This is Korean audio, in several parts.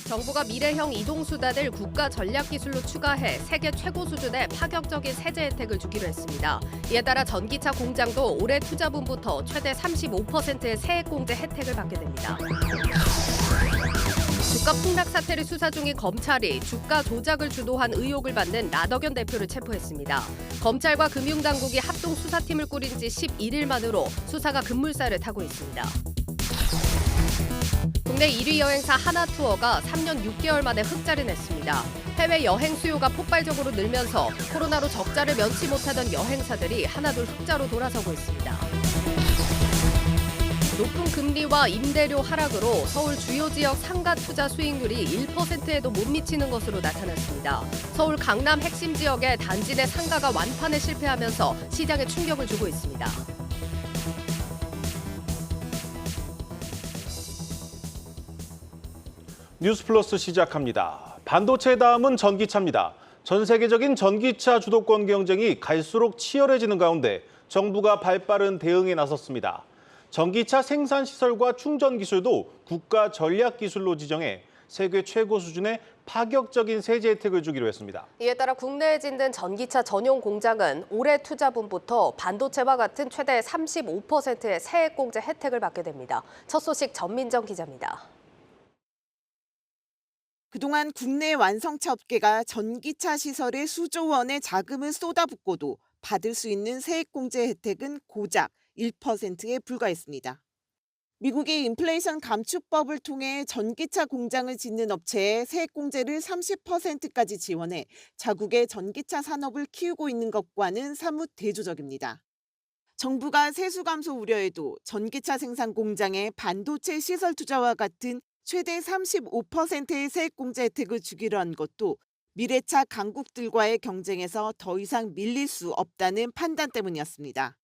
정부가 미래형 이동수단을 국가 전략기술로 추가해 세계 최고 수준의 파격적인 세제 혜택을 주기로 했습니다. 이에 따라 전기차 공장도 올해 투자분부터 최대 35%의 세액공제 혜택을 받게 됩니다. 주가 폭락 사태를 수사 중인 검찰이 주가 조작을 주도한 의혹을 받는 나덕현 대표를 체포했습니다. 검찰과 금융당국이 합동 수사팀을 꾸린 지 11일 만으로 수사가 급물살을 타고 있습니다. 국내 1위 여행사 하나투어가 3년 6개월 만에 흑자를 냈습니다. 해외 여행 수요가 폭발적으로 늘면서 코로나로 적자를 면치 못하던 여행사들이 하나둘 흑자로 돌아서고 있습니다. 높은 금리와 임대료 하락으로 서울 주요 지역 상가 투자 수익률이 1%에도 못 미치는 것으로 나타났습니다. 서울 강남 핵심 지역의 단지 내 상가가 완판에 실패하면서 시장에 충격을 주고 있습니다. 뉴스플러스 시작합니다. 반도체 다음은 전기차입니다. 전 세계적인 전기차 주도권 경쟁이 갈수록 치열해지는 가운데 정부가 발빠른 대응에 나섰습니다. 전기차 생산 시설과 충전 기술도 국가 전략 기술로 지정해 세계 최고 수준의 파격적인 세제 혜택을 주기로 했습니다. 이에 따라 국내에 짓는 전기차 전용 공장은 올해 투자분부터 반도체와 같은 최대 35%의 세액공제 혜택을 받게 됩니다. 첫 소식 전민정 기자입니다. 그동안 국내 완성차 업계가 전기차 시설에 수조 원의 자금을 쏟아붓고도 받을 수 있는 세액공제 혜택은 고작 1%에 불과했습니다. 미국이 인플레이션 감축법을 통해 전기차 공장을 짓는 업체에 세액공제를 30%까지 지원해 자국의 전기차 산업을 키우고 있는 것과는 사뭇 대조적입니다. 정부가 세수 감소 우려에도 전기차 생산 공장에 반도체 시설 투자와 같은 최대 35%의 세액공제 혜택을 주기로 한 것도 미래차 강국들과의 경쟁에서 더 이상 밀릴 수 없다는 판단 때문이었습니다.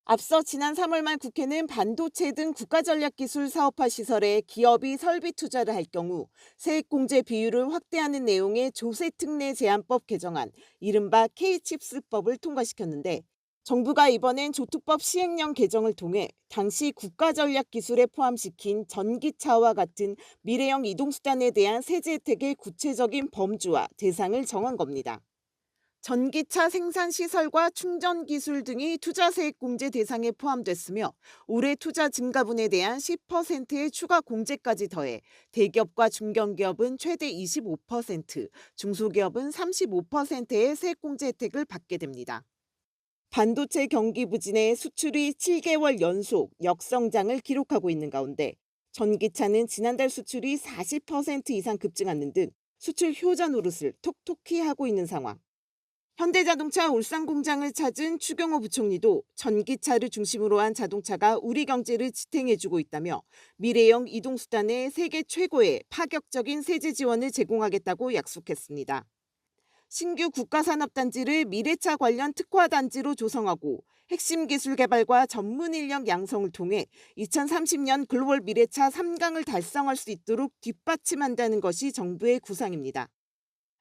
앞서 지난 3월 말 국회는 반도체 등 국가전략기술 사업화 시설에 기업이 설비 투자를 할 경우 세액공제 비율을 확대하는 내용의 조세특례 제한법 개정안, 이른바 K칩스법을 통과시켰는데 정부가 이번엔 조특법 시행령 개정을 통해 당시 국가전략기술에 포함시킨 전기차와 같은 미래형 이동수단에 대한 세제 혜택의 구체적인 범주와 대상을 정한 겁니다. 전기차 생산 시설과 충전 기술 등이 투자세액 공제 대상에 포함됐으며 올해 투자 증가분에 대한 10%의 추가 공제까지 더해 대기업과 중견기업은 최대 25%, 중소기업은 35%의 세액 공제 혜택을 받게 됩니다. 반도체 경기 부진에 수출이 7개월 연속 역성장을 기록하고 있는 가운데 전기차는 지난달 수출이 40% 이상 급증하는 등 수출 효자 노릇을 톡톡히 하고 있는 상황. 현대자동차 울산 공장을 찾은 추경호 부총리도 전기차를 중심으로 한 자동차가 우리 경제를 지탱해주고 있다며 미래형 이동수단에 세계 최고의 파격적인 세제 지원을 제공하겠다고 약속했습니다. 신규 국가산업단지를 미래차 관련 특화단지로 조성하고 핵심 기술 개발과 전문 인력 양성을 통해 2030년 글로벌 미래차 3강을 달성할 수 있도록 뒷받침한다는 것이 정부의 구상입니다.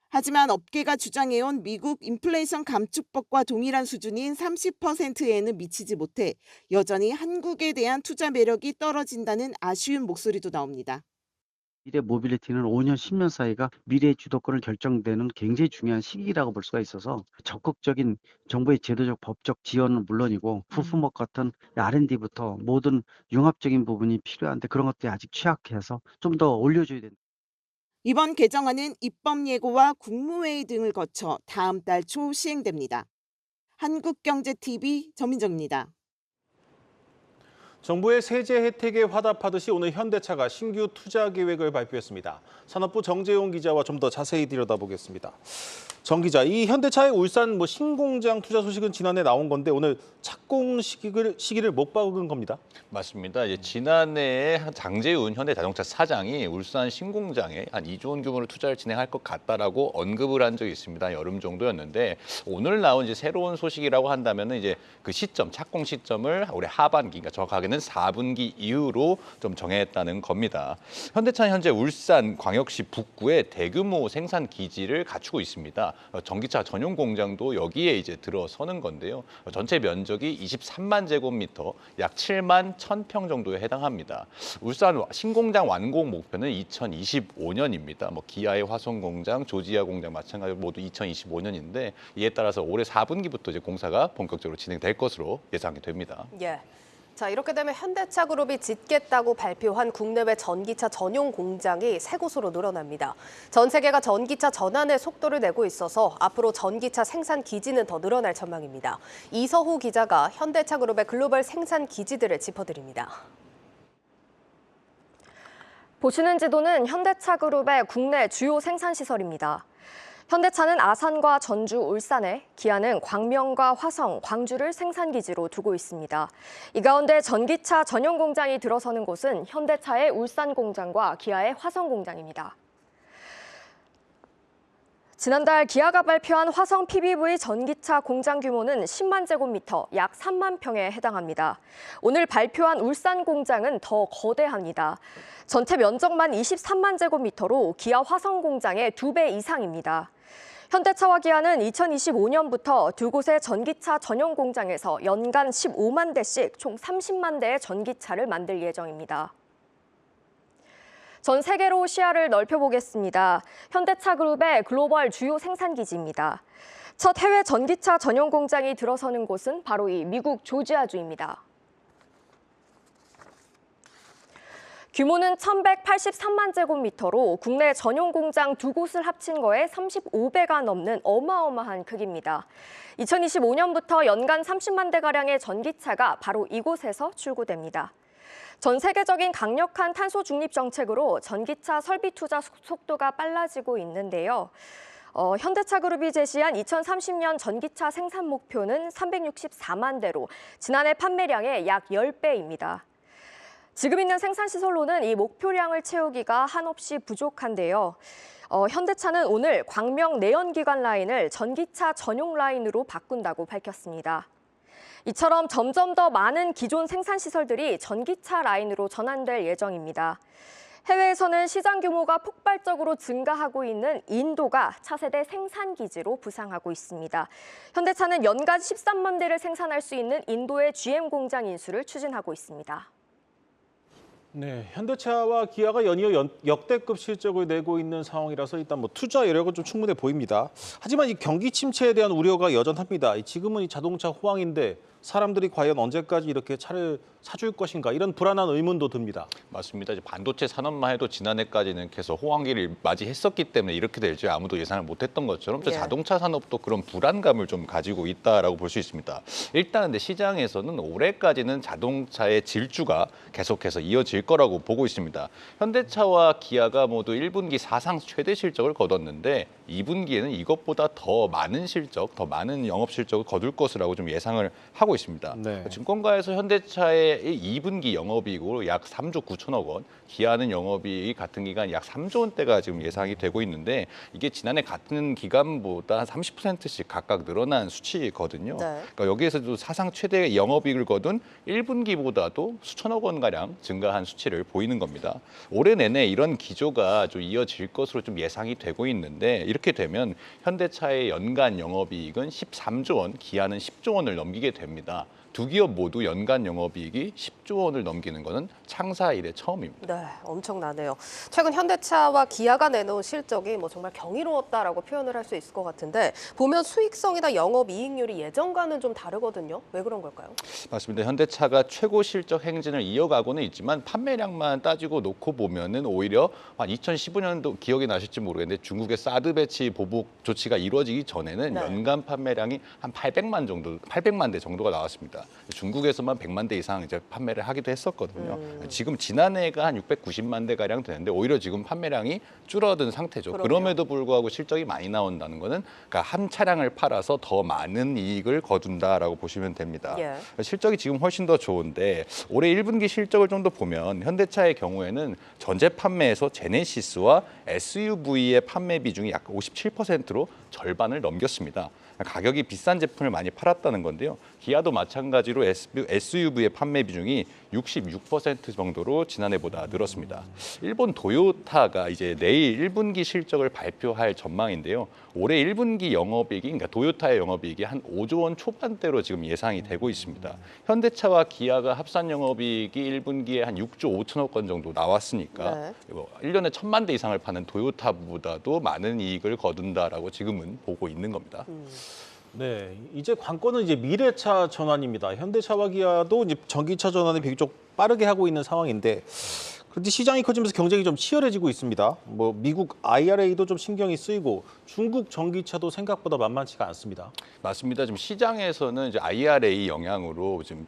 하지만 업계가 주장해온 미국 인플레이션 감축법과 동일한 수준인 30%에는 미치지 못해 여전히 한국에 대한 투자 매력이 떨어진다는 아쉬운 목소리도 나옵니다. 미래 모빌리티는 5년, 10년 사이가 미래의 주도권을 결정되는 굉장히 중요한 시기라고 볼 수가 있어서 적극적인 정부의 제도적, 법적 지원은 물론이고 부품업 같은 R&D부터 모든 융합적인 부분이 필요한데 그런 것들이 아직 취약해서 좀 더 올려줘야 된다. 이번 개정안은 입법 예고와 국무회의 등을 거쳐 다음 달 초 시행됩니다. 한국경제TV 전민정입니다. 정부의 세제 혜택에 화답하듯이 오늘 현대차가 신규 투자 계획을 발표했습니다. 산업부 정재용 기자와 좀 더 자세히 들여다보겠습니다. 정 기자, 이 현대차의 울산 신공장 투자 소식은 지난해 나온 건데 오늘 착공 시기를 못 박은 겁니다. 맞습니다. 이제 지난해에 장재훈 현대자동차 사장이 울산 신공장에 한 2조 원 규모로 투자를 진행할 것 같다라고 언급을 한 적이 있습니다. 여름 정도였는데 오늘 나온 이제 새로운 소식이라고 한다면은 이제 그 시점, 착공 시점을 올해 하반기, 그러니까 정확하게는 올해는 4분기 이후로 좀 정했다는 겁니다. 현대차는 현재 울산 광역시 북구에 대규모 생산 기지를 갖추고 있습니다. 전기차 전용 공장도 여기에 이제 들어서는 건데요. 전체 면적이 23만 제곱미터, 약 7만 1,000평 정도에 해당합니다. 울산 신공장 완공 목표는 2025년입니다. 기아의 화성 공장, 조지아 공장 마찬가지로 모두 2025년인데 이에 따라서 올해 4분기부터 이제 공사가 본격적으로 진행될 것으로 예상이 됩니다. 예. 자, 이렇게 되면 현대차 그룹이 짓겠다고 발표한 국내외 전기차 전용 공장이 3곳으로 늘어납니다. 전 세계가 전기차 전환의 속도를 내고 있어서 앞으로 전기차 생산 기지는 더 늘어날 전망입니다. 이서후 기자가 현대차 그룹의 글로벌 생산 기지들을 짚어드립니다. 보시는 지도는 현대차 그룹의 국내 주요 생산 시설입니다. 현대차는 아산과 전주, 울산에, 기아는 광명과 화성, 광주를 생산기지로 두고 있습니다. 이 가운데 전기차 전용 공장이 들어서는 곳은 현대차의 울산 공장과 기아의 화성 공장입니다. 지난달 기아가 발표한 화성 PBV 전기차 공장 규모는 10만 제곱미터, 약 3만 평에 해당합니다. 오늘 발표한 울산 공장은 더 거대합니다. 전체 면적만 23만 제곱미터로 기아 화성 공장의 2배 이상입니다. 현대차와 기아는 2025년부터 두 곳의 전기차 전용 공장에서 연간 15만 대씩 총 30만 대의 전기차를 만들 예정입니다. 전 세계로 시야를 넓혀보겠습니다. 현대차 그룹의 글로벌 주요 생산기지입니다. 첫 해외 전기차 전용 공장이 들어서는 곳은 바로 이 미국 조지아주입니다. 규모는 1,183만 제곱미터로 국내 전용 공장 2곳을 합친 거에 35배가 넘는 어마어마한 크기입니다. 2025년부터 연간 30만 대가량의 전기차가 바로 이곳에서 출고됩니다. 전 세계적인 강력한 탄소 중립 정책으로 전기차 설비 투자 속도가 빨라지고 있는데요. 현대차 그룹이 제시한 2030년 전기차 생산 목표는 364만 대로 지난해 판매량의 약 10배입니다. 지금 있는 생산시설로는 이 목표량을 채우기가 한없이 부족한데요. 현대차는 오늘 광명 내연기관 라인을 전기차 전용 라인으로 바꾼다고 밝혔습니다. 이처럼 점점 더 많은 기존 생산시설들이 전기차 라인으로 전환될 예정입니다. 해외에서는 시장 규모가 폭발적으로 증가하고 있는 인도가 차세대 생산기지로 부상하고 있습니다. 현대차는 연간 13만 대를 생산할 수 있는 인도의 GM 공장 인수를 추진하고 있습니다. 네, 현대차와 기아가 연이어 역대급 실적을 내고 있는 상황이라서 일단 투자 여력은 좀 충분해 보입니다. 하지만 이 경기 침체에 대한 우려가 여전합니다. 지금은 이 자동차 호황인데 사람들이 과연 언제까지 이렇게 차를 사줄 것인가 이런 불안한 의문도 듭니다. 맞습니다. 이제 반도체 산업만 해도 지난해까지는 계속 호황기를 맞이했었기 때문에 이렇게 될 줄 아무도 예상을 못했던 것처럼 또 자동차 산업도 그런 불안감을 좀 가지고 있다라고 볼 수 있습니다. 일단 근데 시장에서는 올해까지는 자동차의 질주가 계속해서 이어질 거라고 보고 있습니다. 현대차와 기아가 모두 1분기 사상 최대 실적을 거뒀는데 2분기에는 이것보다 더 많은 실적, 더 많은 영업 실적을 거둘 것이라고 좀 예상을 하고 있습니다. 네. 증권가에서 현대차의 2분기 영업이익으로 약 3조 9천억 원, 기아는 영업이익 같은 기간 약 3조 원대가 지금 예상이 되고 있는데 이게 지난해 같은 기간보다 한 30%씩 각각 늘어난 수치거든요. 네. 그러니까 여기에서도 사상 최대 영업이익을 거둔 1분기보다도 수천억 원가량 증가한 수치를 보이는 겁니다. 올해 내내 이런 기조가 좀 이어질 것으로 좀 예상이 되고 있는데 이렇게 되면 현대차의 연간 영업이익은 13조 원, 기아는 10조 원을 넘기게 됩니다. 두 기업 모두 연간 영업이익이 10조 원을 넘기는 것은 창사 이래 처음입니다. 네, 엄청나네요. 최근 현대차와 기아가 내놓은 실적이 정말 경이로웠다라고 표현을 할 수 있을 것 같은데 보면 수익성이나 영업이익률이 예전과는 좀 다르거든요. 왜 그런 걸까요? 맞습니다. 현대차가 최고 실적 행진을 이어가고는 있지만 판매량만 따지고 놓고 보면은 오히려 한 2015년도 기억이 나실지 모르겠는데 중국의 사드 배치 보복 조치가 이루어지기 전에는 네. 연간 판매량이 한 800만 대 정도가 나왔습니다. 중국에서만 100만 대 이상 이제 판매를 하기도 했었거든요. 지금 지난해가 한 690만 대 가량 되는데 오히려 지금 판매량이 줄어든 상태죠. 그럼요. 그럼에도 불구하고 실적이 많이 나온다는 거는 그러니까 한 차량을 팔아서 더 많은 이익을 거둔다라고 보시면 됩니다. 예. 실적이 지금 훨씬 더 좋은데 올해 1분기 실적을 좀 더 보면 현대차의 경우에는 전체 판매에서 제네시스와 SUV의 판매 비중이 약 57%로 절반을 넘겼습니다. 가격이 비싼 제품을 많이 팔았다는 건데요. 기아도 마찬가지로 SUV의 판매 비중이 66% 정도로 지난해보다 늘었습니다. 일본 도요타가 이제 내일 1분기 실적을 발표할 전망인데요. 올해 1분기 영업이익이, 그러니까 도요타의 영업이익이 한 5조 원 초반대로 지금 예상이 되고 있습니다. 현대차와 기아가 합산 영업이익이 1분기에 한 6조 5천억 원 정도 나왔으니까 1년에 1,000만 대 이상을 파는 도요타보다도 많은 이익을 거둔다라고 지금은 보고 있는 겁니다. 네, 이제 관건은 이제 미래차 전환입니다. 현대차와 기아도 이제 전기차 전환을 비교적 빠르게 하고 있는 상황인데, 그런데 시장이 커지면서 경쟁이 좀 치열해지고 있습니다. 뭐 미국 IRA도 좀 신경이 쓰이고 중국 전기차도 생각보다 만만치가 않습니다. 맞습니다. 지금 시장에서는 이제 IRA 영향으로 지금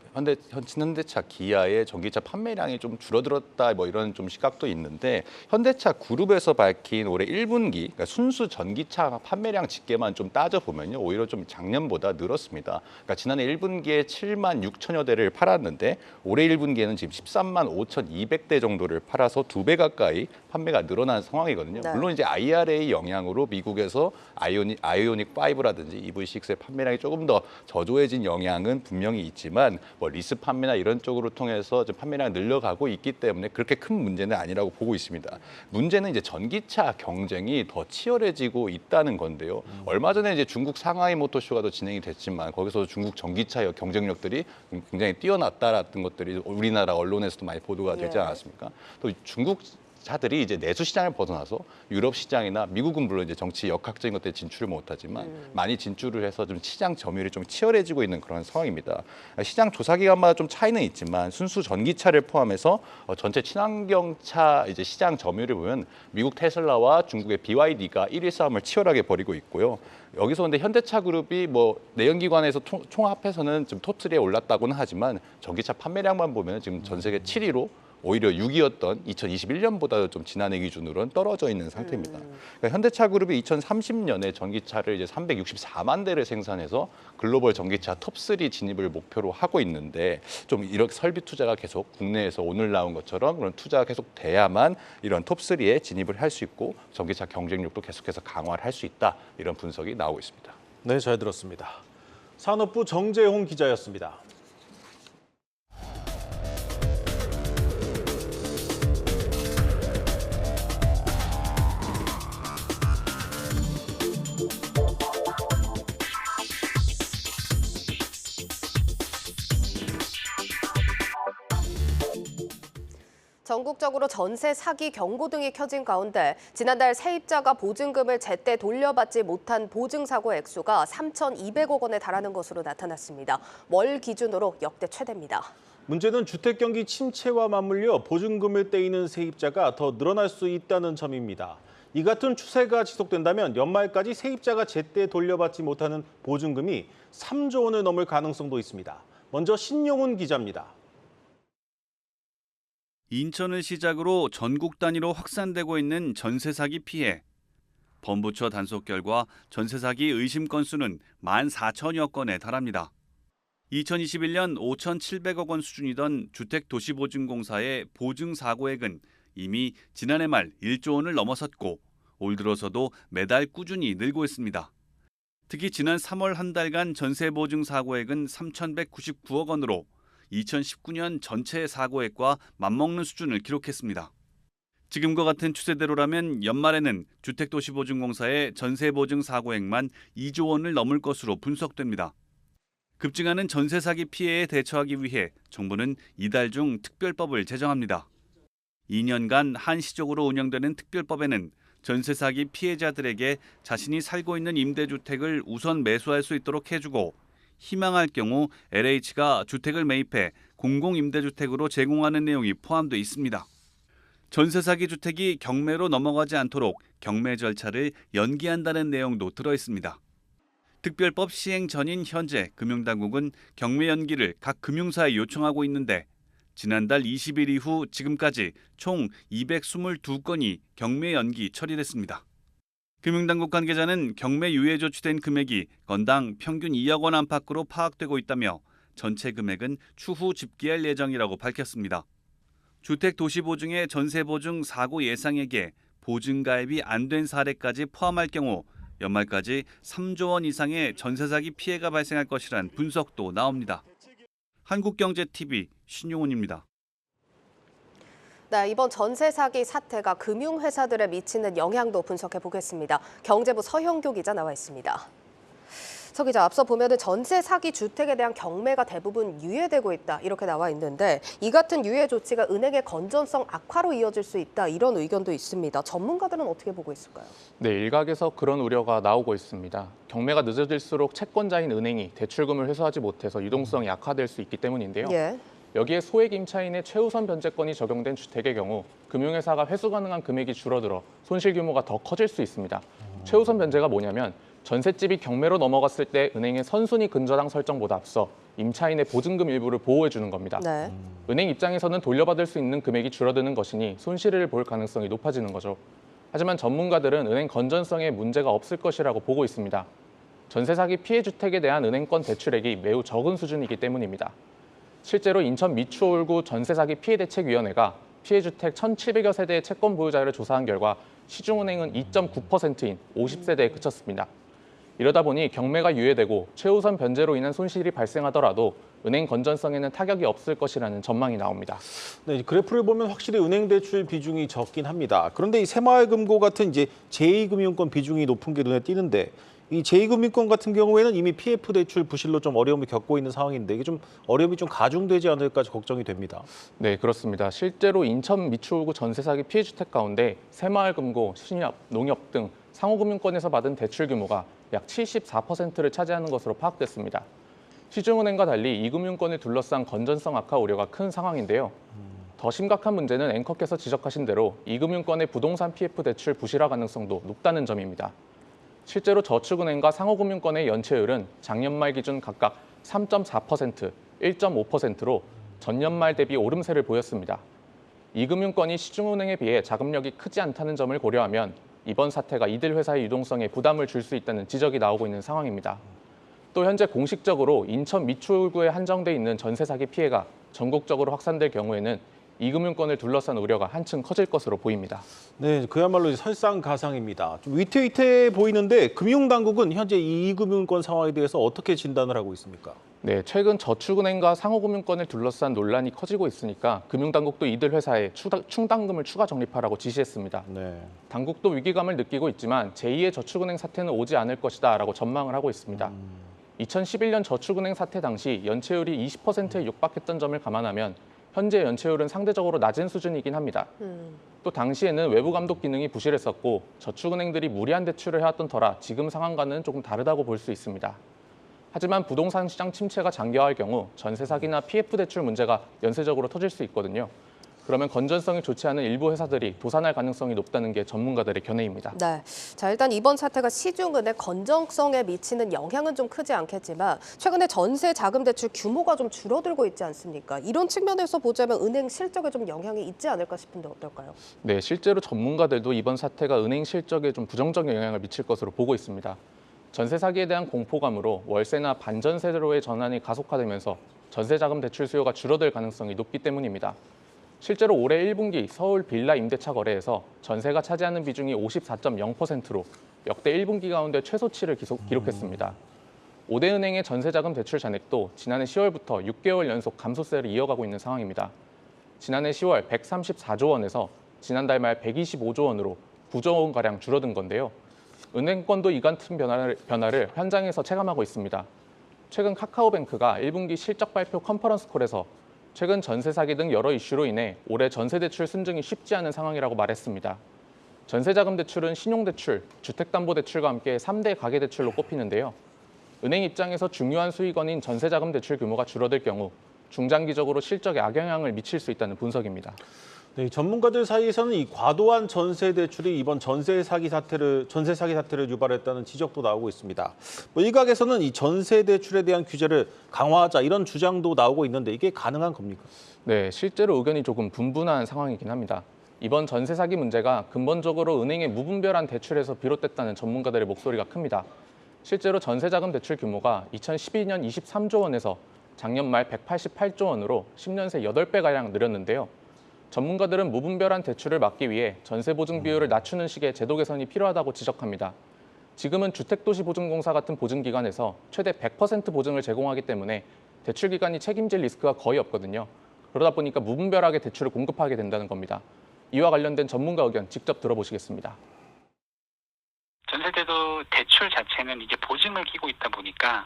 현대차, 기아의 전기차 판매량이 좀 줄어들었다, 뭐 이런 좀 시각도 있는데, 현대차 그룹에서 밝힌 올해 1분기, 그러니까 순수 전기차 판매량 집계만 좀 따져 보면요, 오히려 좀 작년보다 늘었습니다. 그러니까 지난해 1분기에 7만 6천여 대를 팔았는데 올해 1분기에는 지금 13만 5,200대 정도를 팔아서 2배 가까이 판매가 늘어난 상황이거든요. 네. 물론 이제 IRA 영향으로 미국에서 아이오닉 5라든지 EV6의 판매량이 조금 더 저조해진 영향은 분명히 있지만, 뭐 리스 판매나 이런 쪽으로 통해서 좀 판매량이 늘려가고 있기 때문에 그렇게 큰 문제는 아니라고 보고 있습니다. 문제는 이제 전기차 경쟁이 더 치열해지고 있다는 건데요. 얼마 전에 이제 중국 상하이 모터쇼가 더 진행이 됐지만, 거기서 중국 전기차 경쟁력들이 굉장히 뛰어났다라는 것들이 우리나라 언론에서도 많이 보도가 되지 않았습니까? 또 중국 차들이 이제 내수 시장을 벗어나서 유럽 시장이나 미국은 물론 이제 정치 역학적인 것 때문에 진출을 못하지만 많이 진출을 해서 좀 시장 점유율이 좀 치열해지고 있는 그런 상황입니다. 시장 조사 기간마다 좀 차이는 있지만 순수 전기차를 포함해서 전체 친환경차 이제 시장 점유율을 보면 미국 테슬라와 중국의 BYD가 1위 싸움을 치열하게 벌이고 있고요. 여기서 근데 현대차 그룹이 뭐 내연기관에서 총합해서는 좀 톱3에 올랐다고는 하지만 전기차 판매량만 보면 지금 전 세계 7위로 오히려 6위였던 2021년보다도 좀 지난해 기준으로는 떨어져 있는 상태입니다. 그러니까 현대차 그룹이 2030년에 전기차를 이제 364만 대를 생산해서 글로벌 전기차 톱3 진입을 목표로 하고 있는데, 좀 이렇게 설비 투자가 계속 국내에서 오늘 나온 것처럼 그런 투자가 계속 돼야만 이런 톱3에 진입을 할 수 있고 전기차 경쟁력도 계속해서 강화를 할 수 있다, 이런 분석이 나오고 있습니다. 네, 잘 들었습니다. 산업부 정재홍 기자였습니다. 전국적으로 전세 사기 경고 등이 켜진 가운데 지난달 세입자가 보증금을 제때 돌려받지 못한 보증사고 액수가 3,200억 원에 달하는 것으로 나타났습니다. 월 기준으로 역대 최대입니다. 문제는 주택 경기 침체와 맞물려 보증금을 떼이는 세입자가 더 늘어날 수 있다는 점입니다. 이 같은 추세가 지속된다면 연말까지 세입자가 제때 돌려받지 못하는 보증금이 3조 원을 넘을 가능성도 있습니다. 먼저 신용훈 기자입니다. 인천을 시작으로 전국 단위로 확산되고 있는 전세 사기 피해. 범부처 단속 결과 전세 사기 의심 건수는 14,000여 건에 달합니다. 2021년 5,700억 원 수준이던 주택도시보증공사의 보증사고액은 이미 지난해 말 1조 원을 넘어섰고 올 들어서도 매달 꾸준히 늘고 있습니다. 특히 지난 3월 한 달간 전세보증사고액은 3,199억 원으로 2019년 전체 사고액과 맞먹는 수준을 기록했습니다. 지금과 같은 추세대로라면 연말에는 주택도시보증공사의 전세보증 사고액만 2조 원을 넘을 것으로 분석됩니다. 급증하는 전세 사기 피해에 대처하기 위해 정부는 이달 중 특별법을 제정합니다. 2년간 한시적으로 운영되는 특별법에는 전세 사기 피해자들에게 자신이 살고 있는 임대주택을 우선 매수할 수 있도록 해주고, 희망할 경우 LH가 주택을 매입해 공공임대주택으로 제공하는 내용이 포함되어 있습니다. 전세 사기 주택이 경매로 넘어가지 않도록 경매 절차를 연기한다는 내용도 들어 있습니다. 특별법 시행 전인 현재 금융당국은 경매 연기를 각 금융사에 요청하고 있는데, 지난달 20일 이후 지금까지 총 222건이 경매 연기 처리됐습니다. 금융당국 관계자는 경매 유예 조치된 금액이 건당 평균 2억 원 안팎으로 파악되고 있다며 전체 금액은 추후 집계할 예정이라고 밝혔습니다. 주택도시보증의 전세보증 사고 예상액에 보증가입이 안 된 사례까지 포함할 경우 연말까지 3조 원 이상의 전세 사기 피해가 발생할 것이란 분석도 나옵니다. 한국경제TV 신용훈입니다. 네, 이번 전세 사기 사태가 금융회사들에 미치는 영향도 분석해 보겠습니다. 경제부 서형교 기자 나와 있습니다. 서 기자, 앞서 보면은 전세 사기 주택에 대한 경매가 대부분 유예되고 있다 이렇게 나와 있는데 이 같은 유예 조치가 은행의 건전성 악화로 이어질 수 있다 이런 의견도 있습니다. 전문가들은 어떻게 보고 있을까요? 네, 일각에서 그런 우려가 나오고 있습니다. 경매가 늦어질수록 채권자인 은행이 대출금을 회수하지 못해서 유동성이 악화될 수 있기 때문인데요. 예. 여기에 소액 임차인의 최우선 변제권이 적용된 주택의 경우 금융회사가 회수 가능한 금액이 줄어들어 손실 규모가 더 커질 수 있습니다. 최우선 변제가 뭐냐면 전셋집이 경매로 넘어갔을 때 은행의 선순위 근저당 설정보다 앞서 임차인의 보증금 일부를 보호해 주는 겁니다. 네. 은행 입장에서는 돌려받을 수 있는 금액이 줄어드는 것이니 손실을 볼 가능성이 높아지는 거죠. 하지만 전문가들은 은행 건전성에 문제가 없을 것이라고 보고 있습니다. 전세 사기 피해 주택에 대한 은행권 대출액이 매우 적은 수준이기 때문입니다. 실제로 인천 미추홀구 전세 사기 피해 대책위원회가 피해 주택 1,700여 세대의 채권 보유자를 조사한 결과 시중은행은 2.9%인 50세대에 그쳤습니다. 이러다 보니 경매가 유예되고 최우선 변제로 인한 손실이 발생하더라도 은행 건전성에는 타격이 없을 것이라는 전망이 나옵니다. 네, 그래프를 보면 확실히 은행 대출 비중이 적긴 합니다. 그런데 이 새마을금고 같은 이제 제2금융권 비중이 높은 게 눈에 띄는데 이 제2금융권 같은 경우에는 이미 PF 대출 부실로 좀 어려움을 겪고 있는 상황인데 이게 좀 어려움이 좀 가중되지 않을까 걱정이 됩니다. 네, 그렇습니다. 실제로 인천 미추홀구 전세 사기 피해 주택 가운데 새마을금고, 신협, 농협 등 상호금융권에서 받은 대출 규모가 약 74%를 차지하는 것으로 파악됐습니다. 시중은행과 달리 이 금융권을 둘러싼 건전성 악화 우려가 큰 상황인데요. 더 심각한 문제는 앵커께서 지적하신 대로 이 금융권의 부동산 PF 대출 부실화 가능성도 높다는 점입니다. 실제로 저축은행과 상호금융권의 연체율은 작년 말 기준 각각 3.4%, 1.5%로 전년 말 대비 오름세를 보였습니다. 이 금융권이 시중은행에 비해 자금력이 크지 않다는 점을 고려하면 이번 사태가 이들 회사의 유동성에 부담을 줄 수 있다는 지적이 나오고 있는 상황입니다. 또 현재 공식적으로 인천 미추홀구에 한정돼 있는 전세 사기 피해가 전국적으로 확산될 경우에는 이 금융권을 둘러싼 우려가 한층 커질 것으로 보입니다. 네, 그야말로 설상가상입니다. 좀 위태위태해 보이는데 금융당국은 현재 이 금융권 상황에 대해서 어떻게 진단을 하고 있습니까? 네, 최근 저축은행과 상호금융권을 둘러싼 논란이 커지고 있으니까 금융당국도 이들 회사에 충당금을 추가 적립하라고 지시했습니다. 네. 당국도 위기감을 느끼고 있지만 제2의 저축은행 사태는 오지 않을 것이다라고 전망을 하고 있습니다. 2011년 저축은행 사태 당시 연체율이 20%에 육박했던 점을 감안하면 현재 연체율은 상대적으로 낮은 수준이긴 합니다. 또 당시에는 외부 감독 기능이 부실했었고 저축은행들이 무리한 대출을 해왔던 터라 지금 상황과는 조금 다르다고 볼 수 있습니다. 하지만 부동산 시장 침체가 장기화할 경우 전세 사기나 PF 대출 문제가 연쇄적으로 터질 수 있거든요. 그러면 건전성이 좋지 않은 일부 회사들이 도산할 가능성이 높다는 게 전문가들의 견해입니다. 네, 자 일단 이번 사태가 시중은행 건전성에 미치는 영향은 좀 크지 않겠지만 최근에 전세 자금 대출 규모가 좀 줄어들고 있지 않습니까? 이런 측면에서 보자면 은행 실적에 좀 영향이 있지 않을까 싶은데 어떨까요? 네, 실제로 전문가들도 이번 사태가 은행 실적에 좀 부정적 영향을 미칠 것으로 보고 있습니다. 전세 사기에 대한 공포감으로 월세나 반전세로의 전환이 가속화되면서 전세 자금 대출 수요가 줄어들 가능성이 높기 때문입니다. 실제로 올해 1분기 서울 빌라 임대차 거래에서 전세가 차지하는 비중이 54.0%로 역대 1분기 가운데 최소치를 기록했습니다. 5대 은행의 전세자금 대출 잔액도 지난해 10월부터 6개월 연속 감소세를 이어가고 있는 상황입니다. 지난해 10월 134조 원에서 지난달 말 125조 원으로 9조 원가량 줄어든 건데요. 은행권도 이 같은 변화를 현장에서 체감하고 있습니다. 최근 카카오뱅크가 1분기 실적 발표 컨퍼런스 콜에서 최근 전세 사기 등 여러 이슈로 인해 올해 전세 대출 순증이 쉽지 않은 상황이라고 말했습니다. 전세자금 대출은 신용대출, 주택담보대출과 함께 3대 가계대출로 꼽히는데요. 은행 입장에서 중요한 수익원인 전세자금 대출 규모가 줄어들 경우 중장기적으로 실적에 악영향을 미칠 수 있다는 분석입니다. 네, 전문가들 사이에서는 이 과도한 전세 대출이 이번 전세 사기 사태를 유발했다는 지적도 나오고 있습니다. 일각에서는 이 전세 대출에 대한 규제를 강화하자 이런 주장도 나오고 있는데 이게 가능한 겁니까? 네, 실제로 의견이 조금 분분한 상황이긴 합니다. 이번 전세 사기 문제가 근본적으로 은행의 무분별한 대출에서 비롯됐다는 전문가들의 목소리가 큽니다. 실제로 전세자금 대출 규모가 2012년 23조 원에서 작년 말 188조 원으로 10년 새 8배가량 늘었는데요. 전문가들은 무분별한 대출을 막기 위해 전세 보증 비율을 낮추는 식의 제도 개선이 필요하다고 지적합니다. 지금은 주택도시보증공사 같은 보증기관에서 최대 100% 보증을 제공하기 때문에 대출기관이 책임질 리스크가 거의 없거든요. 그러다 보니까 무분별하게 대출을 공급하게 된다는 겁니다. 이와 관련된 전문가 의견 직접 들어보시겠습니다. 전세대도 대출 자체는 이게 보증을 끼고 있다 보니까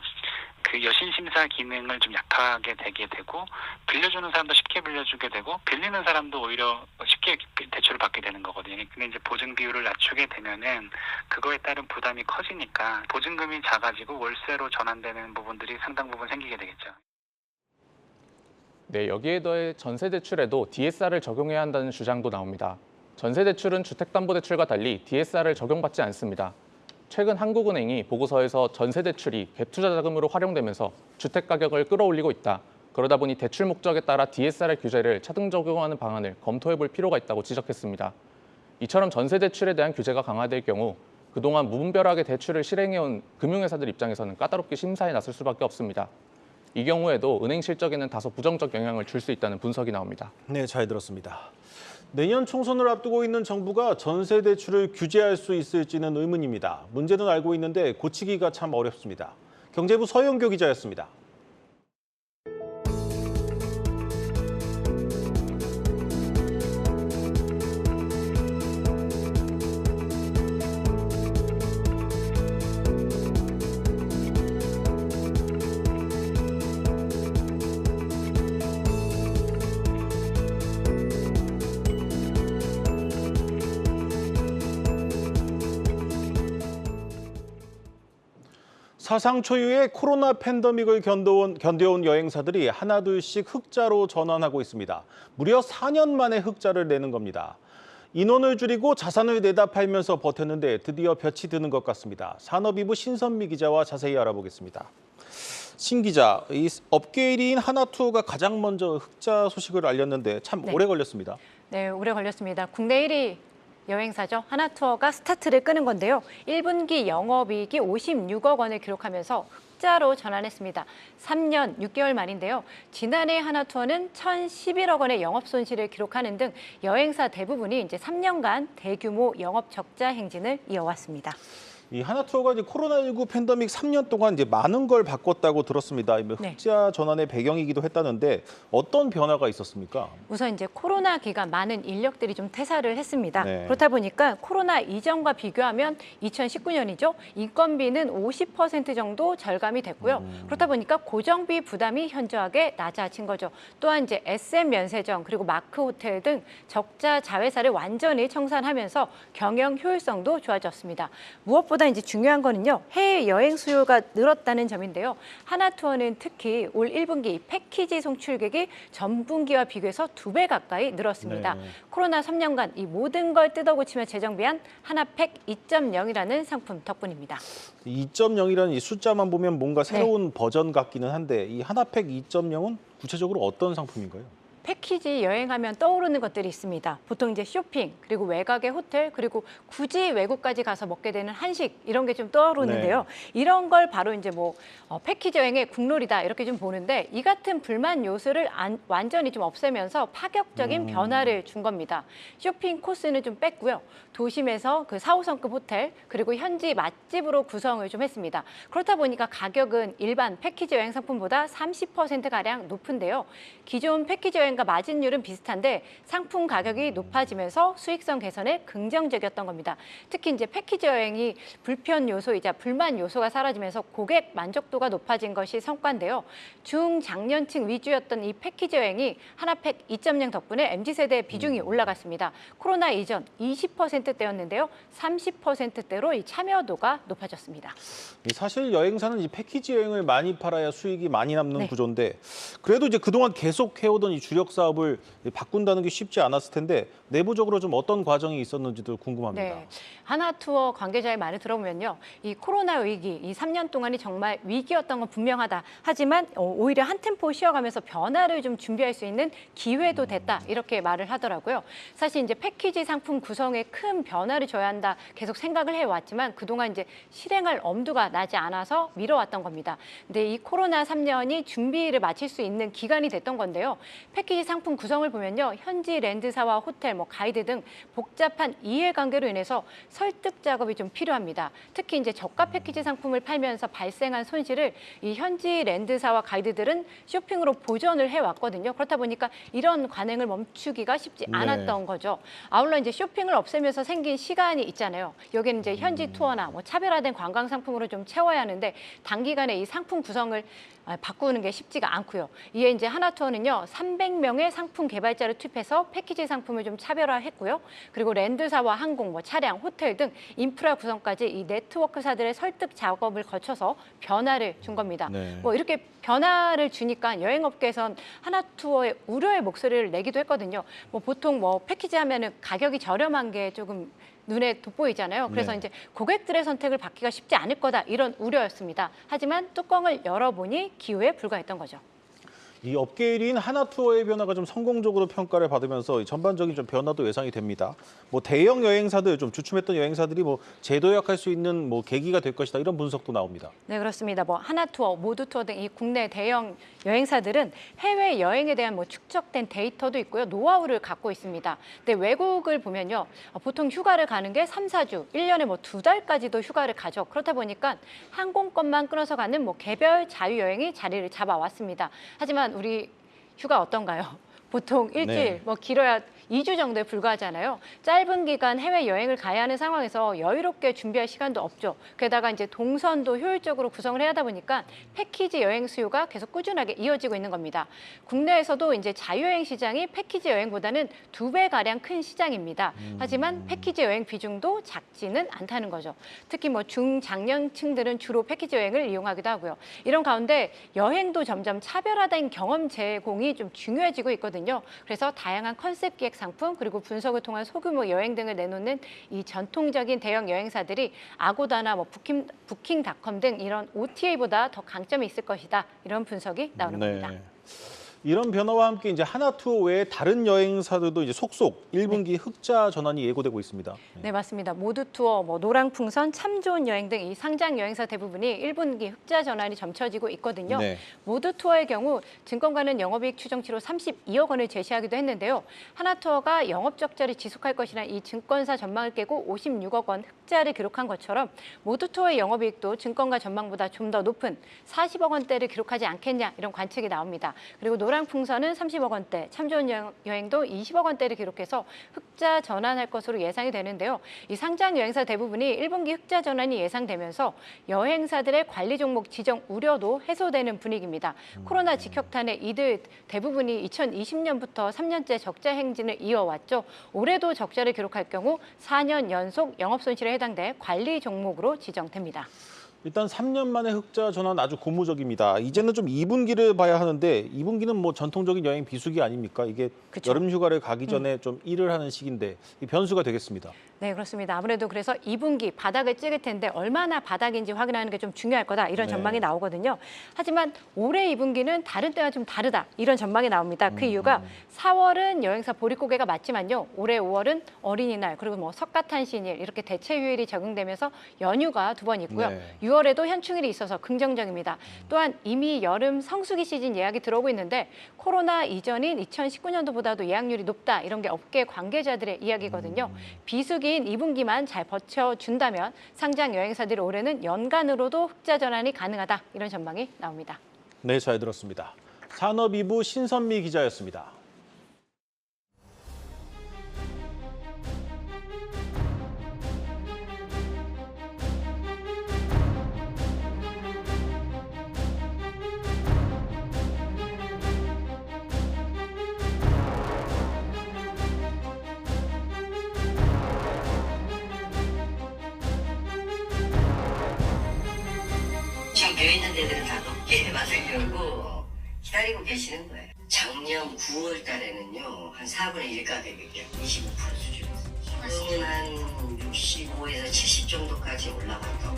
그 여신심사 기능을 좀 약하게 되게 되고 빌려주는 사람도 쉽게 빌려주게 되고 빌리는 사람도 오히려 쉽게 대출을 받게 되는 거거든요. 근데 이제 보증 비율을 낮추게 되면은 그거에 따른 부담이 커지니까 보증금이 작아지고 월세로 전환되는 부분들이 상당 부분 생기게 되겠죠. 네, 여기에 더해 전세대출에도 DSR을 적용해야 한다는 주장도 나옵니다. 전세대출은 주택담보대출과 달리 DSR을 적용받지 않습니다. 최근 한국은행이 보고서에서 전세대출이 갭투자 자금으로 활용되면서 주택가격을 끌어올리고 있다. 그러다 보니 대출 목적에 따라 DSR 규제를 차등 적용하는 방안을 검토해 볼 필요가 있다고 지적했습니다. 이처럼 전세대출에 대한 규제가 강화될 경우 그동안 무분별하게 대출을 실행해온 금융회사들 입장에서는 까다롭게 심사에 나설 수밖에 없습니다. 이 경우에도 은행 실적에는 다소 부정적 영향을 줄 수 있다는 분석이 나옵니다. 네, 잘 들었습니다. 내년 총선을 앞두고 있는 정부가 전세 대출을 규제할 수 있을지는 의문입니다. 문제는 알고 있는데 고치기가 참 어렵습니다. 경제부 서영교 기자였습니다. 사상 초유의 코로나 팬데믹을 견뎌온 여행사들이 하나둘씩 흑자로 전환하고 있습니다. 무려 4년 만에 흑자를 내는 겁니다. 인원을 줄이고 자산을 내다 팔면서 버텼는데 드디어 볕이 드는 것 같습니다. 산업이부 신선미 기자와 자세히 알아보겠습니다. 신 기자, 이 업계 1위인 하나투어가 가장 먼저 흑자 소식을 알렸는데 참 오래 걸렸습니다. 네, 오래 걸렸습니다. 국내 1위 여행사죠. 하나투어가 스타트를 끄는 건데요. 1분기 영업이익이 56억 원을 기록하면서 흑자로 전환했습니다. 3년 6개월 만인데요. 지난해 하나투어는 1,011억 원의 영업 손실을 기록하는 등 여행사 대부분이 이제 3년간 대규모 영업 적자 행진을 이어왔습니다. 이 하나투어가 이제 코로나19 팬데믹 3년 동안 이제 많은 걸 바꿨다고 들었습니다. 흑자 전환의 배경이기도 했다는데 어떤 변화가 있었습니까? 우선 이제 코로나 기간 많은 인력들이 좀 퇴사를 했습니다. 네. 그렇다 보니까 코로나 이전과 비교하면 2019년이죠. 인건비는 50% 정도 절감이 됐고요. 그렇다 보니까 고정비 부담이 현저하게 낮아진 거죠. 또한 이제 SM 면세점 그리고 마크 호텔 등 적자 자회사를 완전히 청산하면서 경영 효율성도 좋아졌습니다. 무엇보다 이제 중요한 거는요. 해외 여행 수요가 늘었다는 점인데요. 하나투어는 특히 올 1분기 패키지 송출객이 전분기와 비교해서 2배 가까이 늘었습니다. 네. 코로나 3년간 이 모든 걸 뜯어고치며 재정비한 하나팩 2.0이라는 상품 덕분입니다. 2.0이라는 이 숫자만 보면 뭔가 새로운 버전 같기는 한데 이 하나팩 2.0은 구체적으로 어떤 상품인가요? 패키지 여행하면 떠오르는 것들이 있습니다. 보통 이제 쇼핑, 그리고 외곽의 호텔, 그리고 굳이 외국까지 가서 먹게 되는 한식 이런 게 좀 떠오르는데요. 이런 걸 바로 이제 패키지 여행의 국룰이다 이렇게 좀 보는데 이 같은 불만 요소를 완전히 좀 없애면서 파격적인 변화를 준 겁니다. 쇼핑 코스는 좀 뺐고요. 도심에서 그 4, 5성급 호텔 그리고 현지 맛집으로 구성을 좀 했습니다. 그렇다 보니까 가격은 일반 패키지 여행 상품보다 30%가량 높은데요. 기존 패키지 여행과 마진율은 비슷한데 상품 가격이 높아지면서 수익성 개선에 긍정적이었던 겁니다. 특히 이제 패키지 여행이 불편 요소이자 불만 요소가 사라지면서 고객 만족도가 높아진 것이 성과인데요. 중장년층 위주였던 이 패키지 여행이 하나팩 2.0 덕분에 MZ세대의 비중이 올라갔습니다. 코로나 이전 20%대였는데요. 30%대로 이 참여도가 높아졌습니다. 사실 여행사는 이 패키지 여행을 많이 팔아야 수익이 많이 남는 구조인데 그래도 이제 그동안 계속 해오던 이 주력 사업을 바꾼다는 게 쉽지 않았을 텐데 내부적으로 좀 어떤 과정이 있었는지도 궁금합니다. 네. 하나투어 관계자의 말을 들어보면요. 이 코로나 위기, 이 3년 동안이 정말 위기였던 건 분명하다. 하지만 오히려 한 템포 쉬어가면서 변화를 좀 준비할 수 있는 기회도 됐다. 이렇게 말을 하더라고요. 사실 이제 패키지 상품 구성에 큰 변화를 줘야 한다. 계속 생각을 해왔지만 그동안 이제 실행할 엄두가 나지 않아서 미뤄왔던 겁니다. 근데 이 코로나 3년이 준비를 마칠 수 있는 기간이 됐던 건데요. 패키지 패키지 상품 구성을 보면요. 현지 랜드사와 호텔, 가이드 등 복잡한 이해관계로 인해서 설득 작업이 좀 필요합니다. 특히 이제 저가 패키지 상품을 팔면서 발생한 손실을 이 현지 랜드사와 가이드들은 쇼핑으로 보전을 해왔거든요. 그렇다 보니까 이런 관행을 멈추기가 쉽지 않았던 거죠. 아울러 이제 쇼핑을 없애면서 생긴 시간이 있잖아요. 여기는 이제 현지 투어나 차별화된 관광 상품으로 좀 채워야 하는데 단기간에 이 상품 구성을 바꾸는 게 쉽지가 않고요. 이에 이제 하나투어는요, 300명의 상품 개발자를 투입해서 패키지 상품을 좀 차별화했고요. 그리고 랜드사와 항공, 차량, 호텔 등 인프라 구성까지 이 네트워크사들의 설득 작업을 거쳐서 변화를 준 겁니다. 네. 이렇게 변화를 주니까 여행업계에선 하나투어의 우려의 목소리를 내기도 했거든요. 보통 패키지 하면은 가격이 저렴한 게 조금 눈에 돋보이잖아요. 그래서 네. 이제 고객들의 선택을 받기가 쉽지 않을 거다 이런 우려였습니다. 하지만 뚜껑을 열어보니 기회에 불과했던 거죠. 이 업계 1위인 하나투어의 변화가 좀 성공적으로 평가를 받으면서 전반적인 좀 변화도 예상이 됩니다. 대형 여행사들, 좀 주춤했던 여행사들이 재도약할 수 있는 계기가 될 것이다, 이런 분석도 나옵니다. 네, 그렇습니다. 하나투어, 모두투어 등 이 국내 대형 여행사들은 해외 여행에 대한 축적된 데이터도 있고요. 노하우를 갖고 있습니다. 근데 외국을 보면요. 보통 휴가를 가는 게 3, 4주, 1년에 2달까지도 휴가를 가죠. 그렇다 보니까 항공권만 끊어서 가는 개별 자유여행이 자리를 잡아왔습니다. 하지만 우리 휴가 어떤가요? 보통 일주일, 길어야 2주 정도에 불과하잖아요. 짧은 기간 해외여행을 가야 하는 상황에서 여유롭게 준비할 시간도 없죠. 게다가 이제 동선도 효율적으로 구성을 해야 하다 보니까 패키지 여행 수요가 계속 꾸준하게 이어지고 있는 겁니다. 국내에서도 이제 자유여행 시장이 패키지 여행보다는 2배가량 큰 시장입니다. 하지만 패키지 여행 비중도 작지는 않다는 거죠. 특히 중장년층들은 주로 패키지 여행을 이용하기도 하고요. 이런 가운데 여행도 점점 차별화된 경험 제공이 좀 중요해지고 있거든요. 그래서 다양한 컨셉 기획 상품 그리고 분석을 통한 소규모 여행 등을 내놓는 이 전통적인 대형 여행사들이 아고다나 부킹닷컴 등 이런 OTA보다 더 강점이 있을 것이다. 이런 분석이 나오는 겁니다. 이런 변화와 함께 이제 하나투어 외에 다른 여행사들도 이제 속속 1분기 흑자 전환이 예고되고 있습니다. 네, 맞습니다. 모두투어, 노랑풍선, 참 좋은 여행 등 이 상장 여행사 대부분이 1분기 흑자 전환이 점쳐지고 있거든요. 모두투어의 경우 증권가는 영업이익 추정치로 32억 원을 제시하기도 했는데요. 하나투어가 영업 적자를 지속할 것이라는 이 증권사 전망을 깨고 56억 원 흑자를 기록한 것처럼 모두투어의 영업이익도 증권가 전망보다 좀 더 높은 40억 원대를 기록하지 않겠냐, 이런 관측이 나옵니다. 그리고 노랑풍선은 30억 원대, 참 좋은 여행도 20억 원대를 기록해서 흑자 전환할 것으로 예상이 되는데요. 이 상장 여행사 대부분이 1분기 흑자 전환이 예상되면서 여행사들의 관리 종목 지정 우려도 해소되는 분위기입니다. 코로나 직격탄에 이들 대부분이 2020년부터 3년째 적자 행진을 이어왔죠. 올해도 적자를 기록할 경우 4년 연속 영업 손실에 해당돼 관리 종목으로 지정됩니다. 일단 3년 만에 흑자 전환 아주 고무적입니다. 이제는 좀 2분기를 봐야 하는데 2분기는 전통적인 여행 비수기 아닙니까? 이게 그쵸. 여름 휴가를 가기 전에 좀 일을 하는 시기인데 이 변수가 되겠습니다. 네, 그렇습니다. 아무래도 그래서 2분기 바닥을 찍을 텐데 얼마나 바닥인지 확인하는 게 좀 중요할 거다, 이런 전망이 나오거든요. 하지만 올해 2분기는 다른 때와 좀 다르다, 이런 전망이 나옵니다. 그 이유가 4월은 여행사 보릿고개가 맞지만요. 올해 5월은 어린이날 그리고 석가탄신일 이렇게 대체 휴일이 적용되면서 연휴가 2번 있고요. 6월에도 현충일이 있어서 긍정적입니다. 또한 이미 여름 성수기 시즌 예약이 들어오고 있는데 코로나 이전인 2019년도보다도 예약률이 높다, 이런 게 업계 관계자들의 이야기거든요. 비수기인 2분기만 잘 버텨준다면 상장 여행사들이 올해는 연간으로도 흑자 전환이 가능하다, 이런 전망이 나옵니다. 네, 잘 들었습니다. 산업이부 신선미 기자였습니다. 지금 되어 있는 데들은 다 높게 맛을 들고 기다리고 계시는 거예요. 작년 9월 달에는요, 한 4분의 1 가격이죠. 25% 수준이었어요. 지금은 한 65에서 70 정도까지 올라갔다고.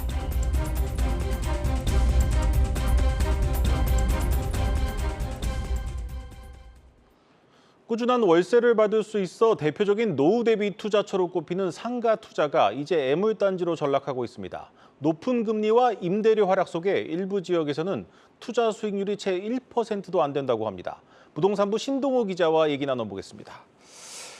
꾸준한 월세를 받을 수 있어 대표적인 노후 대비 투자처로 꼽히는 상가 투자가 이제 애물단지로 전락하고 있습니다. 높은 금리와 임대료 하락 속에 일부 지역에서는 투자 수익률이 채 1%도 안 된다고 합니다. 부동산부 신동호 기자와 얘기 나눠보겠습니다.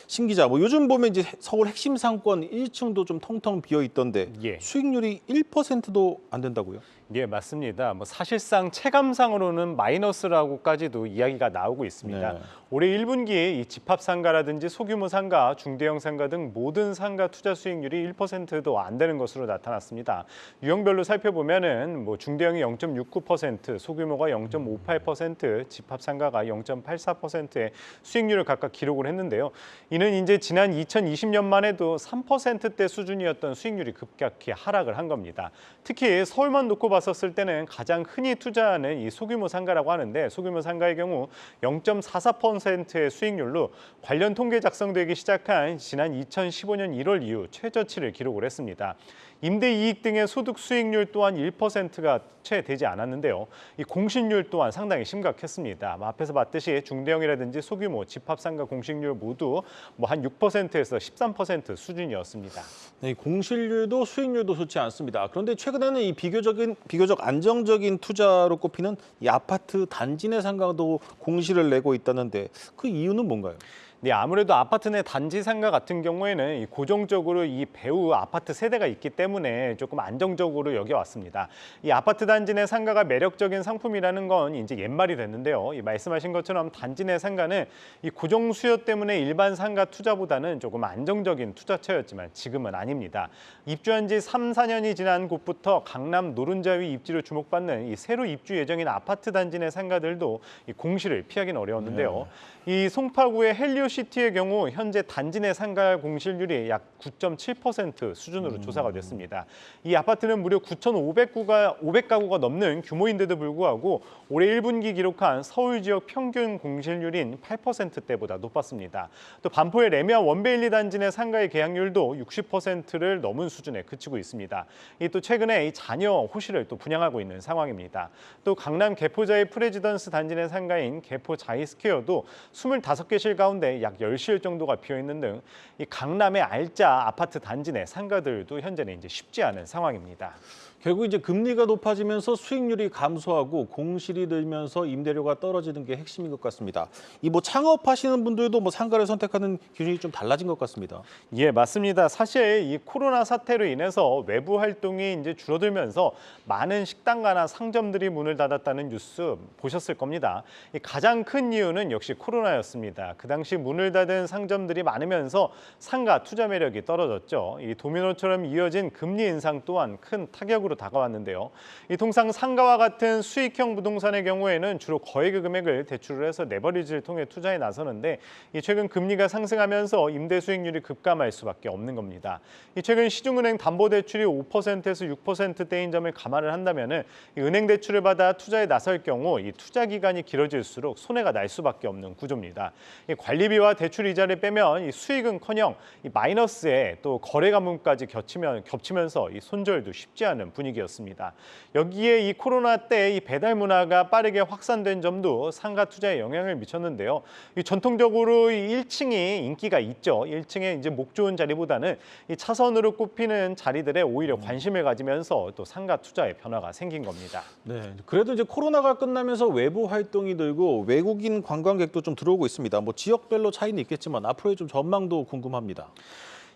신 기자, 요즘 보면 이제 서울 핵심 상권 1층도 좀 텅텅 비어 있던데 예. 수익률이 1%도 안 된다고요? 예, 맞습니다. 사실상 체감상으로는 마이너스라고까지도 이야기가 나오고 있습니다. 네. 올해 1분기에 이 집합상가라든지 소규모 상가, 중대형 상가 등 모든 상가 투자 수익률이 1%도 안 되는 것으로 나타났습니다. 유형별로 살펴보면은 중대형이 0.69%, 소규모가 0.58%, 집합상가가 0.84%의 수익률을 각각 기록을 했는데요. 이는 이제 지난 2020년만 해도 3%대 수준이었던 수익률이 급격히 하락을 한 겁니다. 특히 서울만 놓고 봤었을 때는 가장 흔히 투자하는 이 소규모 상가라고 하는데 소규모 상가의 경우 0.44%의 수익률로 관련 통계 작성되기 시작한 지난 2015년 1월 이후 최저치를 기록을 했습니다. 임대 이익 등의 소득 수익률 또한 1%가 채 되지 않았는데요. 이 공실률 또한 상당히 심각했습니다. 앞에서 봤듯이 중대형이라든지 소규모, 집합상가 공실률 모두 한 6%에서 13% 수준이었습니다. 네, 공실률도 수익률도 좋지 않습니다. 그런데 최근에는 이 비교적 안정적인 투자로 꼽히는 이 아파트 단지 내 상가도 공실을 내고 있다는데 그 이유는 뭔가요? 네, 아무래도 아파트 내 단지 상가 같은 경우에는 고정적으로 이 배우 아파트 세대가 있기 때문에 조금 안정적으로 여겨왔습니다. 이 아파트 단지 내 상가가 매력적인 상품이라는 건 이제 옛말이 됐는데요. 이 말씀하신 것처럼 단지 내 상가는 이 고정 수요 때문에 일반 상가 투자보다는 조금 안정적인 투자처였지만 지금은 아닙니다. 입주한 지 3, 4년이 지난 곳부터 강남 노른자 위 입지로 주목받는 이 새로 입주 예정인 아파트 단지 내 상가들도 이 공실을 피하기는 어려웠는데요. 이 송파구의 헬리오시티의 경우 현재 단지 내 상가 공실률이 약 9.7% 수준으로 조사가 됐습니다. 이 아파트는 무려 9,500가구가 넘는 규모인데도 불구하고 올해 1분기 기록한 서울 지역 평균 공실률인 8%대보다 높았습니다. 또 반포의 레미안 원베일리 단지 내 상가의 계약률도 60%를 넘은 수준에 그치고 있습니다. 또 최근에 이 자녀 호실을 또 분양하고 있는 상황입니다. 또 강남 개포자의 프레지던스 단지 내 상가인 개포 자이스퀘어도 25개실 가운데 약 10실 정도가 비어있는 등 이 강남의 알짜 아파트 단지 내 상가들도 현재는 이제 쉽지 않은 상황입니다. 결국 이제 금리가 높아지면서 수익률이 감소하고 공실이 늘면서 임대료가 떨어지는 게 핵심인 것 같습니다. 이 창업하시는 분들도 상가를 선택하는 기준이 좀 달라진 것 같습니다. 예, 맞습니다. 사실 이 코로나 사태로 인해서 외부 활동이 이제 줄어들면서 많은 식당가나 상점들이 문을 닫았다는 뉴스 보셨을 겁니다. 이 가장 큰 이유는 역시 코로나였습니다. 그 당시 문을 닫은 상점들이 많으면서 상가 투자 매력이 떨어졌죠. 이 도미노처럼 이어진 금리 인상 또한 큰 타격으로 다가왔는데요. 이 통상 상가와 같은 수익형 부동산의 경우에는 주로 거액의 금액을 대출을 해서 레버리지를 통해 투자에 나서는데 이 최근 금리가 상승하면서 임대 수익률이 급감할 수밖에 없는 겁니다. 이 최근 시중은행 담보대출이 5%에서 6%대인 점을 감안을 한다면은 은행 대출을 받아 투자에 나설 경우 이 투자 기간이 길어질수록 손해가 날 수밖에 없는 구조입니다. 이 관리비와 대출 이자를 빼면 이 수익은커녕 이 마이너스에 또 거래 가문까지 겹치면서 이 손절도 쉽지 않은 분위기였습니다. 여기에 이 코로나 때 이 배달 문화가 빠르게 확산된 점도 상가 투자에 영향을 미쳤는데요. 이 전통적으로 이 1층이 인기가 있죠. 1층에 이제 목 좋은 자리보다는 이 차선으로 꼽히는 자리들에 오히려 관심을 가지면서 또 상가 투자에 변화가 생긴 겁니다. 네, 그래도 이제 코로나가 끝나면서 외부 활동이 늘고 외국인 관광객도 좀 들어오고 있습니다. 지역별로 차이는 있겠지만 앞으로의 좀 전망도 궁금합니다.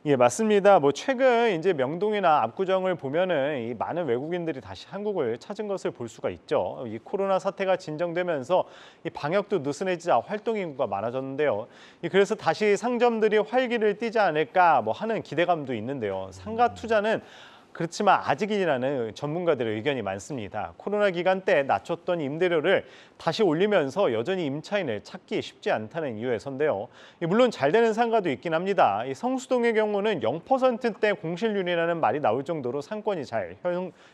예, 맞습니다. 최근 이제 명동이나 압구정을 보면은 이 많은 외국인들이 다시 한국을 찾은 것을 볼 수가 있죠. 이 코로나 사태가 진정되면서 이 방역도 느슨해지자 활동 인구가 많아졌는데요. 그래서 다시 상점들이 활기를 띠지 않을까 하는 기대감도 있는데요. 상가 투자는 그렇지만 아직이라는 전문가들의 의견이 많습니다. 코로나 기간 때 낮췄던 임대료를 다시 올리면서 여전히 임차인을 찾기 쉽지 않다는 이유에서인데요. 물론 잘 되는 상가도 있긴 합니다. 이 성수동의 경우는 0%대 공실률이라는 말이 나올 정도로 상권이 잘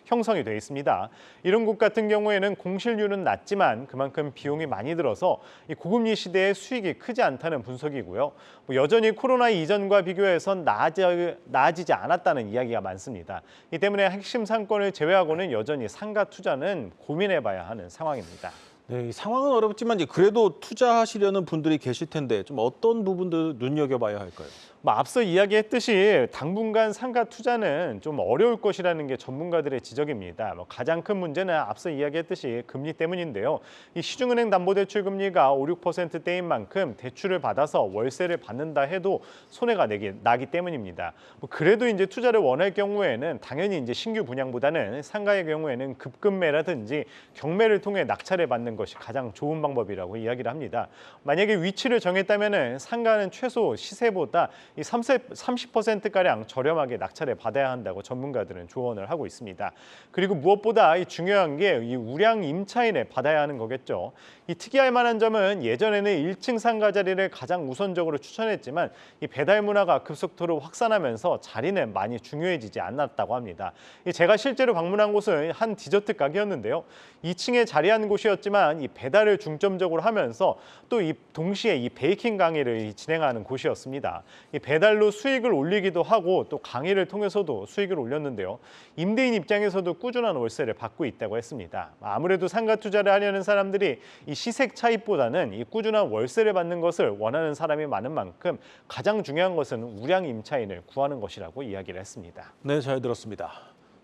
형성이 돼 있습니다. 이런 곳 같은 경우에는 공실률은 낮지만 그만큼 비용이 많이 들어서 이 고금리 시대에 수익이 크지 않다는 분석이고요. 여전히 코로나 이전과 비교해선 나아지지 않았다는 이야기가 많습니다. 이 때문에 핵심 상권을 제외하고는 여전히 상가 투자는 고민해봐야 하는 상황입니다. 네, 이 상황은 어렵지만 그래도 투자하시려는 분들이 계실 텐데 좀 어떤 부분들 눈여겨봐야 할까요? 앞서 이야기했듯이 당분간 상가 투자는 좀 어려울 것이라는 게 전문가들의 지적입니다. 가장 큰 문제는 앞서 이야기했듯이 금리 때문인데요. 이 시중은행 담보대출 금리가 5, 6%대인 만큼 대출을 받아서 월세를 받는다 해도 손해가 나기 때문입니다. 그래도 이제 투자를 원할 경우에는 당연히 이제 신규 분양보다는 상가의 경우에는 급매라든지 경매를 통해 낙찰을 받는 것이 가장 좋은 방법이라고 이야기를 합니다. 만약에 위치를 정했다면은 상가는 최소 시세보다 이 30%가량 저렴하게 낙찰을 받아야 한다고 전문가들은 조언을 하고 있습니다. 그리고 무엇보다 중요한 게 이 우량 임차인을 받아야 하는 거겠죠. 이 특이할 만한 점은 예전에는 1층 상가 자리를 가장 우선적으로 추천했지만 이 배달 문화가 급속도로 확산하면서 자리는 많이 중요해지지 않았다고 합니다. 제가 실제로 방문한 곳은 한 디저트 가게였는데요. 2층에 자리한 곳이었지만 이 배달을 중점적으로 하면서 또 동시에 이 베이킹 강의를 진행하는 곳이었습니다. 이 배달로 수익을 올리기도 하고 또 강의를 통해서도 수익을 올렸는데요. 임대인 입장에서도 꾸준한 월세를 받고 있다고 했습니다. 아무래도 상가 투자를 하려는 사람들이 이 시색 차익보다는 이 꾸준한 월세를 받는 것을 원하는 사람이 많은 만큼 가장 중요한 것은 우량 임차인을 구하는 것이라고 이야기를 했습니다. 네, 잘 들었습니다.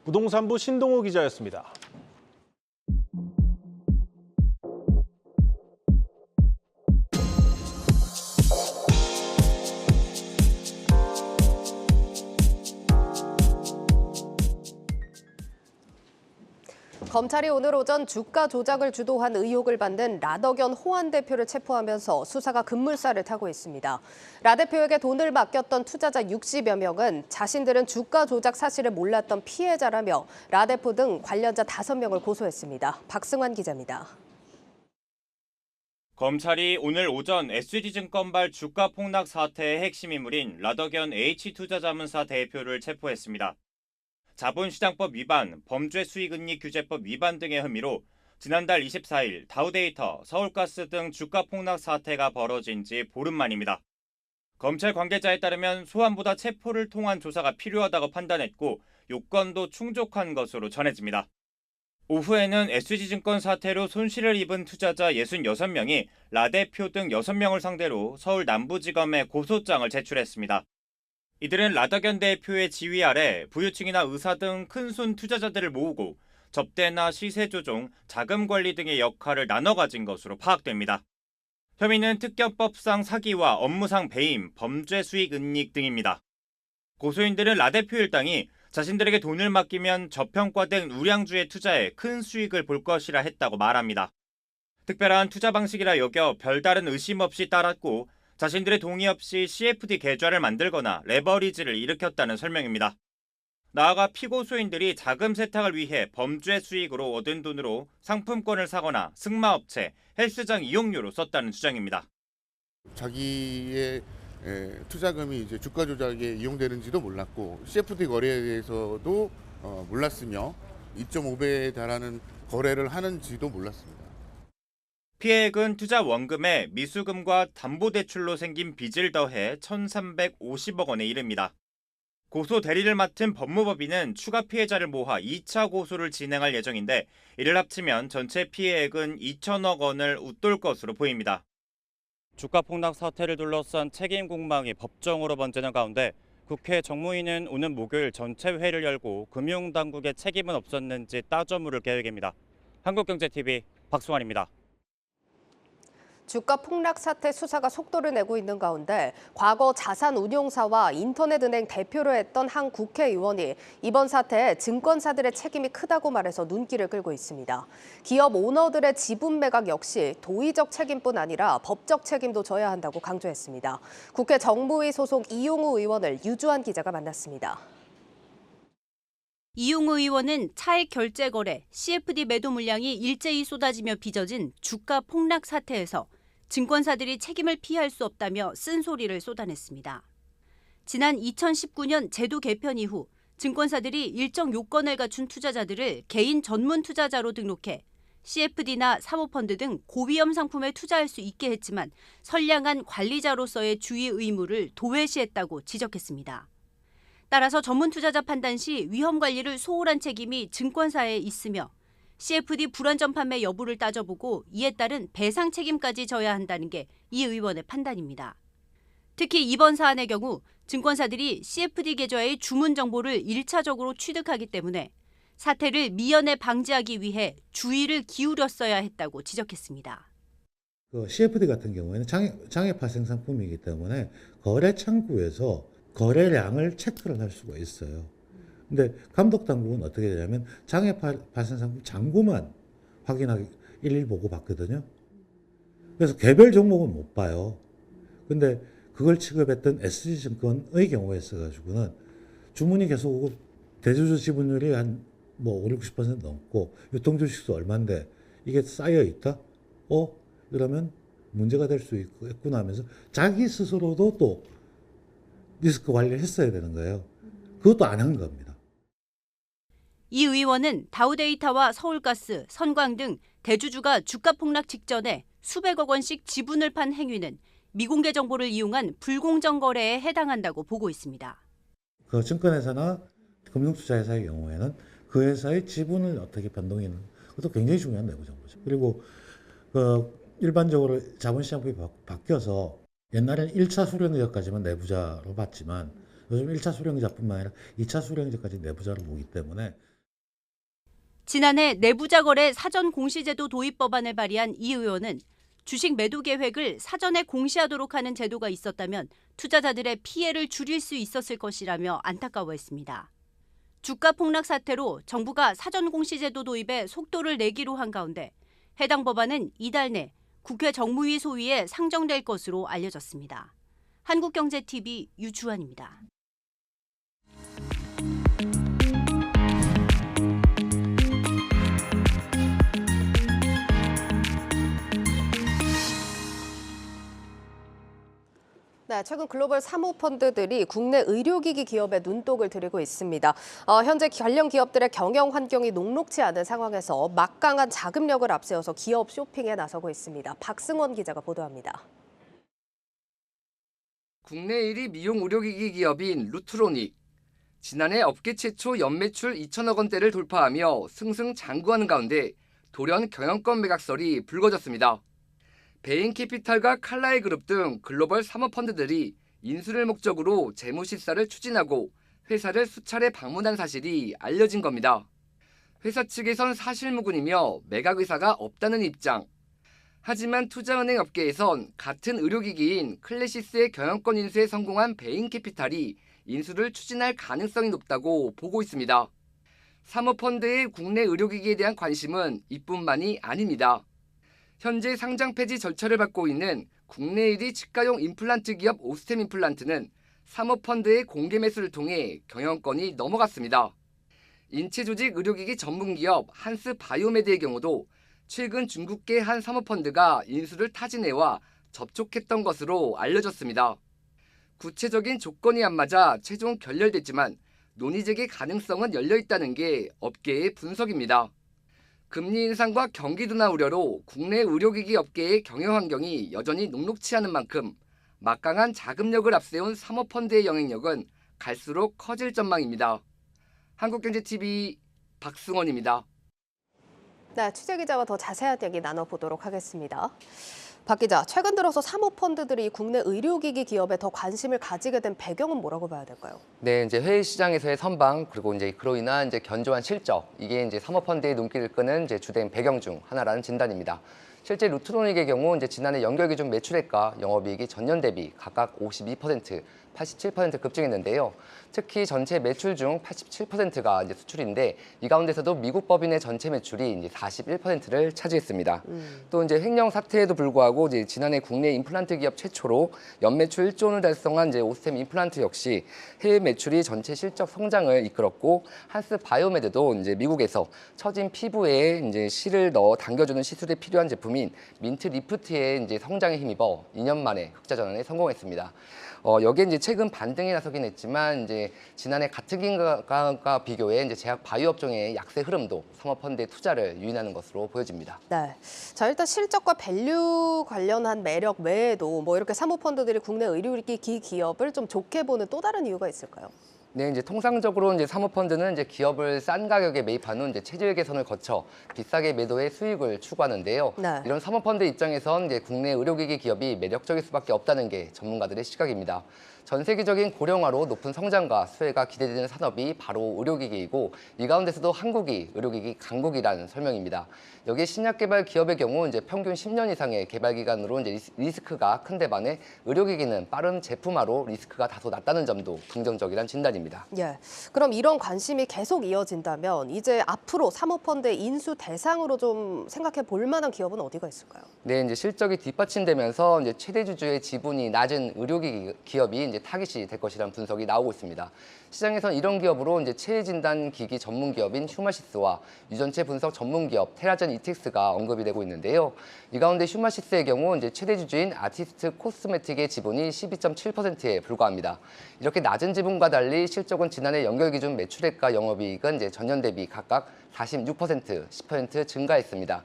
부동산부 신동호 기자였습니다. 검찰이 오늘 오전 주가 조작을 주도한 의혹을 받는 라더견 호환 대표를 체포하면서 수사가 급물살을 타고 있습니다. 라 대표에게 돈을 맡겼던 투자자 60여 명은 자신들은 주가 조작 사실을 몰랐던 피해자라며 라 대표 등 관련자 5명을 고소했습니다. 박승환 기자입니다. 검찰이 오늘 오전 SG증권발 주가 폭락 사태의 핵심 인물인 라더견 H투자자문사 대표를 체포했습니다. 자본시장법 위반, 범죄수익은닉규제법 위반 등의 혐의로 지난달 24일 다우데이터, 서울가스 등 주가 폭락 사태가 벌어진 지 보름 만입니다. 검찰 관계자에 따르면 소환보다 체포를 통한 조사가 필요하다고 판단했고 요건도 충족한 것으로 전해집니다. 오후에는 SG증권 사태로 손실을 입은 투자자 66명이 라 대표 등 6명을 상대로 서울 남부지검에 고소장을 제출했습니다. 이들은 라더견 대표의 지휘 아래 부유층이나 의사 등 큰손 투자자들을 모으고 접대나 시세 조종, 자금 관리 등의 역할을 나눠 가진 것으로 파악됩니다. 혐의는 특경법상 사기와 업무상 배임, 범죄 수익 은닉 등입니다. 고소인들은 라 대표 일당이 자신들에게 돈을 맡기면 저평가된 우량주에 투자해 큰 수익을 볼 것이라 했다고 말합니다. 특별한 투자 방식이라 여겨 별다른 의심 없이 따랐고 자신들의 동의 없이 CFD 계좌를 만들거나 레버리지를 일으켰다는 설명입니다. 나아가 피고소인들이 자금 세탁을 위해 범죄 수익으로 얻은 돈으로 상품권을 사거나 승마업체, 헬스장 이용료로 썼다는 주장입니다. 자기의 투자금이 이제 주가 조작에 이용되는지도 몰랐고 CFD 거래에 대해서도 몰랐으며 2.5배에 달하는 거래를 하는지도 몰랐습니다. 피해액은 투자 원금에 미수금과 담보대출로 생긴 빚을 더해 1,350억 원에 이릅니다. 고소 대리를 맡은 법무법인은 추가 피해자를 모아 2차 고소를 진행할 예정인데 이를 합치면 전체 피해액은 2천억 원을 웃돌 것으로 보입니다. 주가 폭락 사태를 둘러싼 책임 공방이 법정으로 번지는 가운데 국회 정무위는 오는 목요일 전체 회의를 열고 금융당국의 책임은 없었는지 따져 물을 계획입니다. 한국경제TV 박승환입니다. 주가 폭락 사태 수사가 속도를 내고 있는 가운데 과거 자산운용사와 인터넷은행 대표를 했던 한 국회의원이 이번 사태에 증권사들의 책임이 크다고 말해서 눈길을 끌고 있습니다. 기업 오너들의 지분 매각 역시 도의적 책임뿐 아니라 법적 책임도 져야 한다고 강조했습니다. 국회 정무위 소속 이용우 의원을 유주환 기자가 만났습니다. 이용우 의원은 차액 결제 거래, CFD 매도 물량이 일제히 쏟아지며 빚어진 주가 폭락 사태에서 증권사들이 책임을 피할 수 없다며 쓴소리를 쏟아냈습니다. 지난 2019년 제도 개편 이후 증권사들이 일정 요건을 갖춘 투자자들을 개인 전문 투자자로 등록해 CFD나 사모펀드 등 고위험 상품에 투자할 수 있게 했지만 선량한 관리자로서의 주의 의무를 도외시했다고 지적했습니다. 따라서 전문 투자자 판단 시 위험 관리를 소홀한 책임이 증권사에 있으며 CFD 불안전 판매 여부를 따져보고 이에 따른 배상 책임까지 져야 한다는 게 이 의원의 판단입니다. 특히 이번 사안의 경우 증권사들이 CFD 계좌의 주문 정보를 1차적으로 취득하기 때문에 사태를 미연에 방지하기 위해 주의를 기울였어야 했다고 지적했습니다. CFD 같은 경우에는 장애 발생 상품이기 때문에 거래 창구에서 거래량을 체크를 할 수가 있어요. 근데 감독 당국은 어떻게 되냐면 장애 발생 상품 잔고만 확인하기 일일 보고 받거든요. 그래서 개별 종목은 못 봐요. 근데 그걸 취급했던 SG증권의 경우에 있어가지고는 주문이 계속 오고 대주주 지분율이 한 5, 60% 넘고 유통주식수 얼마인데 이게 쌓여 있다? 그러면 문제가 될 수 있구나 하면서 자기 스스로도 또 리스크 관리를 했어야 되는 거예요. 그것도 안 한 겁니다. 이 의원은 다우데이터와 서울가스, 선광 등 대주주가 주가 폭락 직전에 수백억 원씩 지분을 판 행위는 미공개 정보를 이용한 불공정 거래에 해당한다고 보고 있습니다. 그 증권회사나 금융투자회사의 경우에는 그 회사의 지분을 어떻게 변동하는 것도 굉장히 중요한 내부 정보죠. 그리고 일반적으로 자본시장법이 바뀌어서 옛날에는 1차 수령자까지만 내부자로 봤지만 요즘 1차 수령자뿐만 아니라 2차 수령자까지 내부자로 보기 때문에 지난해 내부자 거래 사전 공시제도 도입 법안을 발의한 이 의원은 주식 매도 계획을 사전에 공시하도록 하는 제도가 있었다면 투자자들의 피해를 줄일 수 있었을 것이라며 안타까워했습니다. 주가 폭락 사태로 정부가 사전 공시제도 도입에 속도를 내기로 한 가운데 해당 법안은 이달 내 국회 정무위 소위에 상정될 것으로 알려졌습니다. 한국경제TV 유주환입니다. 네, 최근 글로벌 사모펀드들이 국내 의료기기 기업에 눈독을 들이고 있습니다. 현재 관련 기업들의 경영 환경이 녹록지 않은 상황에서 막강한 자금력을 앞세워서 기업 쇼핑에 나서고 있습니다. 박승원 기자가 보도합니다. 국내 1위 미용 의료기기 기업인 루트로닉. 지난해 업계 최초 연매출 2천억 원대를 돌파하며 승승장구하는 가운데 돌연 경영권 매각설이 불거졌습니다. 베인캐피탈과 칼라일 그룹 등 글로벌 사모펀드들이 인수를 목적으로 재무실사를 추진하고 회사를 수차례 방문한 사실이 알려진 겁니다. 회사 측에선 사실무근이며 매각 의사가 없다는 입장. 하지만 투자은행 업계에선 같은 의료기기인 클래시스의 경영권 인수에 성공한 베인캐피탈이 인수를 추진할 가능성이 높다고 보고 있습니다. 사모펀드의 국내 의료기기에 대한 관심은 이뿐만이 아닙니다. 현재 상장 폐지 절차를 밟고 있는 국내 1위 치과용 임플란트 기업 오스템 임플란트는 사모펀드의 공개 매수를 통해 경영권이 넘어갔습니다. 인체조직 의료기기 전문기업 한스 바이오메드의 경우도 최근 중국계 한 사모펀드가 인수를 타진해와 접촉했던 것으로 알려졌습니다. 구체적인 조건이 안 맞아 최종 결렬됐지만 논의 재개 가능성은 열려있다는 게 업계의 분석입니다. 금리 인상과 경기 둔화 우려로 국내 의료기기 업계의 경영 환경이 여전히 녹록치 않은 만큼 막강한 자금력을 앞세운 사모펀드의 영향력은 갈수록 커질 전망입니다. 한국경제TV 박승원입니다. 네, 취재기자와 더 자세한 얘기 나눠보도록 하겠습니다. 박 기자, 최근 들어서 사모펀드들이 국내 의료기기 기업에 더 관심을 가지게 된 배경은 뭐라고 봐야 될까요? 네, 이제 해외 시장에서의 선방 그리고 이제 그로 인한 이제 견조한 실적 이게 이제 사모펀드의 눈길을 끄는 이제 주된 배경 중 하나라는 진단입니다. 실제 루트로닉의 경우 이제 지난해 연결 기준 매출액과 영업이익이 전년 대비 각각 52%, 87% 급증했는데요. 특히 전체 매출 중 87%가 이제 수출인데 이 가운데서도 미국 법인의 전체 매출이 이제 41%를 차지했습니다. 또 이제 횡령 사태에도 불구하고 이제 지난해 국내 임플란트 기업 최초로 연매출 1조 원을 달성한 이제 오스템 임플란트 역시 해외 매출이 전체 실적 성장을 이끌었고 한스 바이오메드도 이제 미국에서 처진 피부에 이제 실을 넣어 당겨주는 시술에 필요한 제품인 민트 리프트의 이제 성장에 힘입어 2년 만에 흑자 전환에 성공했습니다. 여기에 이제 최근 반등이 나서긴 했지만 이제 지난해 같은 기간과 비교해 이제 제약 바이오 업종의 약세 흐름도 사모펀드의 투자를 유인하는 것으로 보여집니다. 네, 자 일단 실적과 밸류 관련한 매력 외에도 뭐 이렇게 사모펀드들이 국내 의료기기 기업을 좀 좋게 보는 또 다른 이유가 있을까요? 네, 이제 통상적으로 이제 사모펀드는 이제 기업을 싼 가격에 매입한 후 이제 체질 개선을 거쳐 비싸게 매도해 수익을 추구하는데요. 네. 이런 사모펀드 입장에선 이제 국내 의료기기 기업이 매력적일 수밖에 없다는 게 전문가들의 시각입니다. 전 세계적인 고령화로 높은 성장과 수혜가 기대되는 산업이 바로 의료기기이고 이 가운데서도 한국이 의료기기 강국이라는 설명입니다. 여기에 신약 개발 기업의 경우 이제 평균 10년 이상의 개발 기간으로 이제 리스크가 큰데 반해 의료기기는 빠른 제품화로 리스크가 다소 낮다는 점도 긍정적이란 진단입니다. 예. 그럼 이런 관심이 계속 이어진다면 이제 앞으로 사모펀드의 인수 대상으로 좀 생각해 볼 만한 기업은 어디가 있을까요? 네, 이제 실적이 뒷받침되면서 이제 최대 주주의 지분이 낮은 의료기기 기업이 이제 타깃이 될 것이라는 분석이 나오고 있습니다. 시장에선 이런 기업으로 이제 체외 진단 기기 전문 기업인 휴마시스와 유전체 분석 전문 기업 테라젠 이텍스가 언급이 되고 있는데요. 이 가운데 휴마시스의 경우 이제 최대 주주인 아티스트 코스메틱의 지분이 12.7%에 불과합니다. 이렇게 낮은 지분과 달리 실적은 지난해 연결 기준 매출액과 영업이익은 이제 전년 대비 각각 46%, 10% 증가했습니다.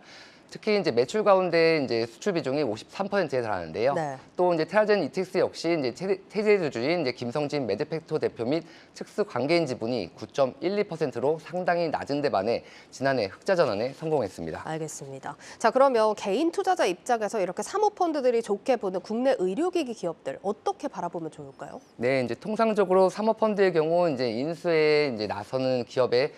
특히 이제 매출 가운데 이제 수출 비중이 53%에 달하는데요. 네. 또 이제 테라젠 이텍스 역시 이제 태제 주주인 이제 김성진 매드팩토 대표 및 특수 관계인 지분이 9.12%로 상당히 낮은 데 반해 지난해 흑자 전환에 성공했습니다. 알겠습니다. 자, 그러면 개인 투자자 입장에서 이렇게 사모펀드들이 좋게 보는 국내 의료기기 기업들 어떻게 바라보면 좋을까요? 네, 이제 통상적으로 사모펀드의 경우 이제 인수에 이제 나서는 기업의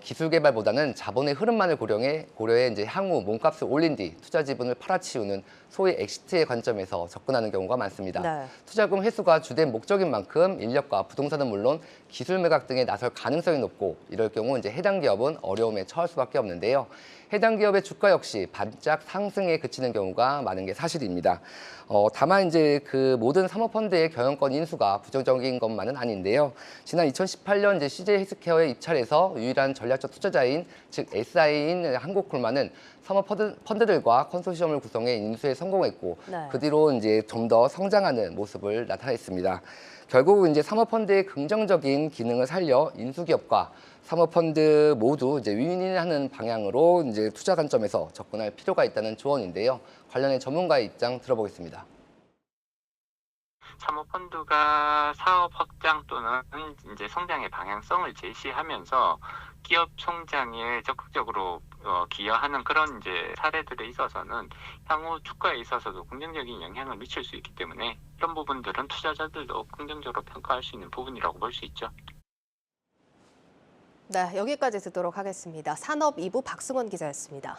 기술 개발보다는 자본의 흐름만을 고려해 이제 향후 몸값을 올린 뒤 투자 지분을 팔아치우는 소위 엑시트의 관점에서 접근하는 경우가 많습니다. 네. 투자금 회수가 주된 목적인 만큼 인력과 부동산은 물론 기술 매각 등에 나설 가능성이 높고 이럴 경우 이제 해당 기업은 어려움에 처할 수밖에 없는데요. 해당 기업의 주가 역시 반짝 상승에 그치는 경우가 많은 게 사실입니다. 다만 이제 그 모든 사모펀드의 경영권 인수가 부정적인 것만은 아닌데요. 지난 2018년 이제 CJ 헬스케어에 입찰해서 유일한 전략적 투자자인 즉 SI인 한국콜마는 사모펀드들과 컨소시엄을 구성해 인수에 성공했고 네. 그 뒤로 이제 좀 더 성장하는 모습을 나타냈습니다. 결국 이제 사모펀드의 긍정적인 기능을 살려 인수기업과 사모펀드 모두 이제 윈윈하는 방향으로 이제 투자 관점에서 접근할 필요가 있다는 조언인데요. 관련해 전문가의 입장 들어보겠습니다. 사모펀드가 사업 확장 또는 이제 성장의 방향성을 제시하면서 기업 성장에 적극적으로 기여하는 그런 이제 사례들에 있어서는 향후 주가에 있어서도 긍정적인 영향을 미칠 수 있기 때문에 이런 부분들은 투자자들도 긍정적으로 평가할 수 있는 부분이라고 볼 수 있죠. 네, 여기까지 듣도록 하겠습니다. 산업 2부 박승원 기자였습니다.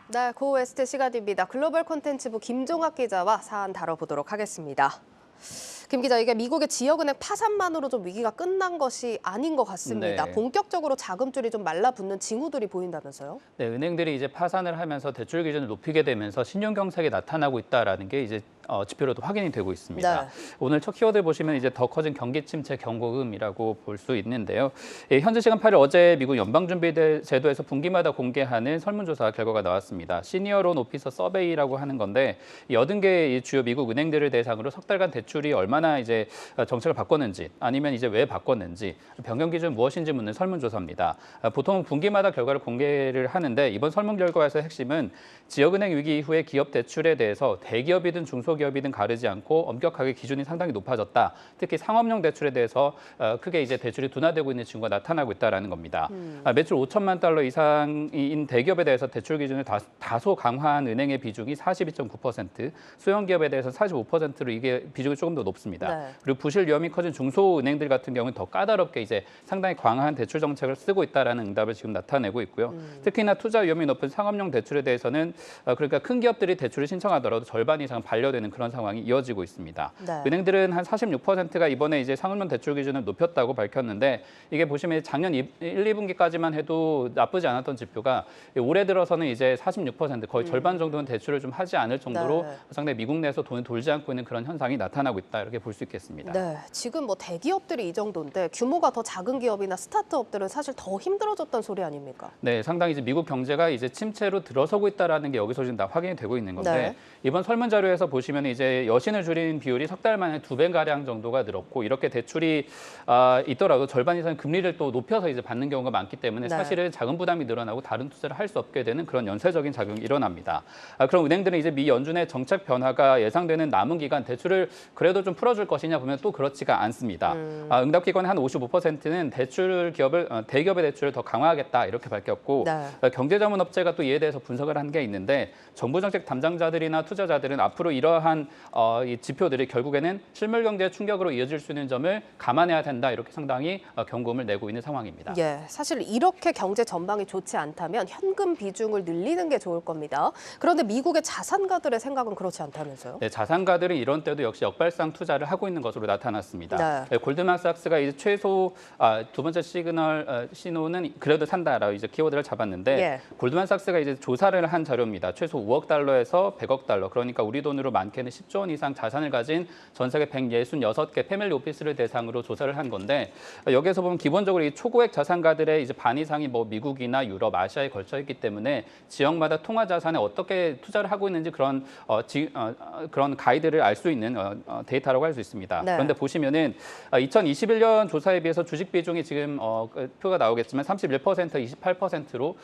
네, 고웨스트 시간입니다. 글로벌 콘텐츠부 김종학 기자와 사안 다뤄보도록 하겠습니다. 김 기자, 이게 미국의 지역은행 파산만으로 좀 위기가 끝난 것이 아닌 것 같습니다. 네. 본격적으로 자금줄이 좀 말라붙는 징후들이 보인다면서요? 네, 은행들이 이제 파산을 하면서 대출 기준을 높이게 되면서 신용 경색이 나타나고 있다라는 게 이제 지표로도 확인이 되고 있습니다. 네. 오늘 첫 키워드 보시면 이제 더 커진 경기 침체 경고음이라고 볼 수 있는데요. 현지 시간 8일 어제 미국 연방준비제도에서 분기마다 공개하는 설문조사 결과가 나왔습니다. 시니어론 오피서 서베이라고 하는 건데 80개의 주요 미국 은행들을 대상으로 석 달간 대출이 얼마나 이제 정책을 바꿨는지 아니면 이제 왜 바꿨는지 변경 기준 무엇인지 묻는 설문조사입니다. 보통 분기마다 결과를 공개를 하는데 이번 설문 결과에서 핵심은 지역은행 위기 이후에 기업 대출에 대해서 대기업이든 중소기업이든 가르지 않고 엄격하게 기준이 상당히 높아졌다. 특히 상업용 대출에 대해서 크게 이제 대출이 둔화되고 있는 징후가 나타나고 있다라는 겁니다. 매출 5천만 달러 이상인 대기업에 대해서 대출 기준을 다소 강화한 은행의 비중이 42.9%, 소형 기업에 대해서 45%로 이게 비중이 조금 더 높습니다. 네. 그리고 부실 위험이 커진 중소은행들 같은 경우는 더 까다롭게 이제 상당히 강한 대출 정책을 쓰고 있다라는 응답을 지금 나타내고 있고요. 특히나 투자 위험이 높은 상업용 대출에 대해서는 그러니까 큰 기업들이 대출을 신청하더라도 절반 이상 반려되는 그런 상황이 이어지고 있습니다. 네. 은행들은 한 46%가 이번에 이제 상업용 대출 기준을 높였다고 밝혔는데 이게 보시면 작년 1, 2분기까지만 해도 나쁘지 않았던 지표가 올해 들어서는 이제 46% 거의 절반 정도는 대출을 좀 하지 않을 정도로 네. 상당히 미국 내에서 돈이 돌지 않고 있는 그런 현상이 나타나고 있다 이렇게 볼 수 있겠습니다. 네, 지금 뭐 대기업들이 이 정도인데 규모가 더 작은 기업이나 스타트업들은 사실 더 힘들어졌다는 소리 아닙니까? 네, 상당히 이제 미국 경제가 이제 침체로 들어서고 있다라는 게 여기서 지금 다 확인이 되고 있는 건데 네. 이번 설문 자료에서 보시면 보시면 이제 여신을 줄인 비율이 석 달 만에 2배가량 정도가 늘었고 이렇게 대출이 있더라도 절반 이상 금리를 또 높여서 이제 받는 경우가 많기 때문에 네. 사실은 자금 부담이 늘어나고 다른 투자를 할 수 없게 되는 그런 연쇄적인 작용이 일어납니다. 그럼 은행들은 이제 미 연준의 정책 변화가 예상되는 남은 기간 대출을 그래도 좀 풀어줄 것이냐 보면 또 그렇지가 않습니다. 응답기관의 한 55%는 대기업의 대출을 더 강화하겠다 이렇게 밝혔고 네. 경제자문업체가 또 이에 대해서 분석을 한 게 있는데 정부 정책 담당자들이나 투자자들은 앞으로 이러한 이 지표들이 결국에는 실물 경제의 충격으로 이어질 수 있는 점을 감안해야 된다 이렇게 상당히 경고음을 내고 있는 상황입니다. 예, 사실 이렇게 경제 전망이 좋지 않다면 현금 비중을 늘리는 게 좋을 겁니다. 그런데 미국의 자산가들의 생각은 그렇지 않다면서요? 네, 자산가들은 이런 때도 역시 역발상 투자를 하고 있는 것으로 나타났습니다. 네. 골드만삭스가 이제 최소 두 번째 신호는 그래도 산다라고 이제 키워드를 잡았는데 예. 골드만삭스가 이제 조사를 한 자료입니다. 최소 5억 달러에서 100억 달러, 그러니까 우리 돈으로 많게는 10조 원 이상 자산을 가진 전 세계 166개 패밀리 오피스를 대상으로 조사를 한 건데 여기에서 보면 기본적으로 이 초고액 자산가들의 이제 반 이상이 뭐 미국이나 유럽, 아시아에 걸쳐 있기 때문에 지역마다 통화 자산에 어떻게 투자를 하고 있는지 그런 그런 가이드를 알 수 있는 데이터라고 할 수 있습니다. 네. 그런데 보시면은 2021년 조사에 비해서 주식 비중이 지금 표가 나오겠지만 31%, 28%로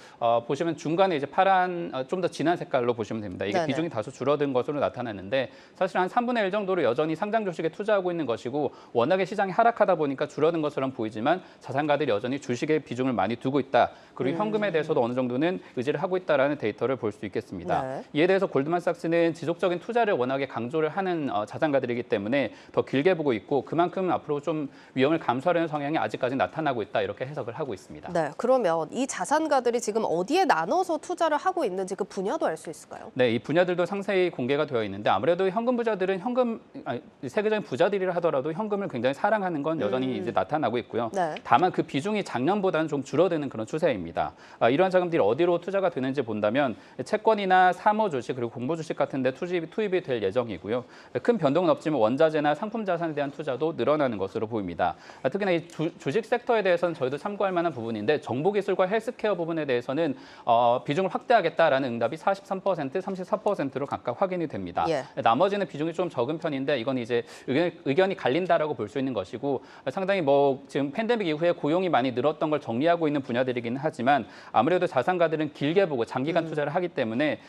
보시면 중간에 이제 파란 좀 더 진한 색깔로 보시면 됩니다. 이게 네네. 비중이 다소 줄어든 것으로 나타났는데 사실 한 3분의 1 정도로 여전히 상장 주식에 투자하고 있는 것이고 워낙에 시장이 하락하다 보니까 줄어든 것처럼 보이지만 자산가들이 여전히 주식에 비중을 많이 두고 있다. 그리고 현금에 대해서도 어느 정도는 의지를 하고 있다라는 데이터를 볼 수 있겠습니다. 네. 이에 대해서 골드만삭스는 지속적인 투자를 워낙에 강조를 하는 자산가들이기 때문에 더 길게 보고 있고 그만큼 앞으로 좀 위험을 감수하려는 성향이 아직까지 나타나고 있다 이렇게 해석을 하고 있습니다. 네, 그러면 이 자산가들이 지금 어디에 나눠서 투자를 하고 있는지 그 분야도 알 수 있을까요? 네, 이 분야들도 상세히 공개가 되어 있는데 아무래도 현금 부자들은 세계적인 부자들이라 하더라도 현금을 굉장히 사랑하는 건 여전히 이제 나타나고 있고요. 네. 다만 그 비중이 작년보다는 좀 줄어드는 그런 추세입니다. 이러한 자금들이 어디로 투자가 되는지 본다면 채권이나 사모 주식 그리고 공모 주식 같은 데 투입이 될 예정이고요. 큰 변동은 없지만 원자재나 상품 자산에 대한 투자도 늘어나는 것으로 보입니다. 특히나 이 주식 섹터에 대해서는 저희도 참고할 만한 부분인데 정보기술과 헬스케어 부분에 대해서는 비중을 확대하겠다라는 응답이 43%, 34%로 각각 확인이 됩니다. 예. 나머지는 비중이 좀 적은 편인데 이건 이제 의견이 갈린다라고 볼 수 있는 것이고 상당히 뭐 지금 팬데믹 이후에 고용이 많이 늘었던 걸 정리하고 있는 분야들이기는 하지만 아무래도 자산가들은 길게 보고 장기간 투자를 하기 때문에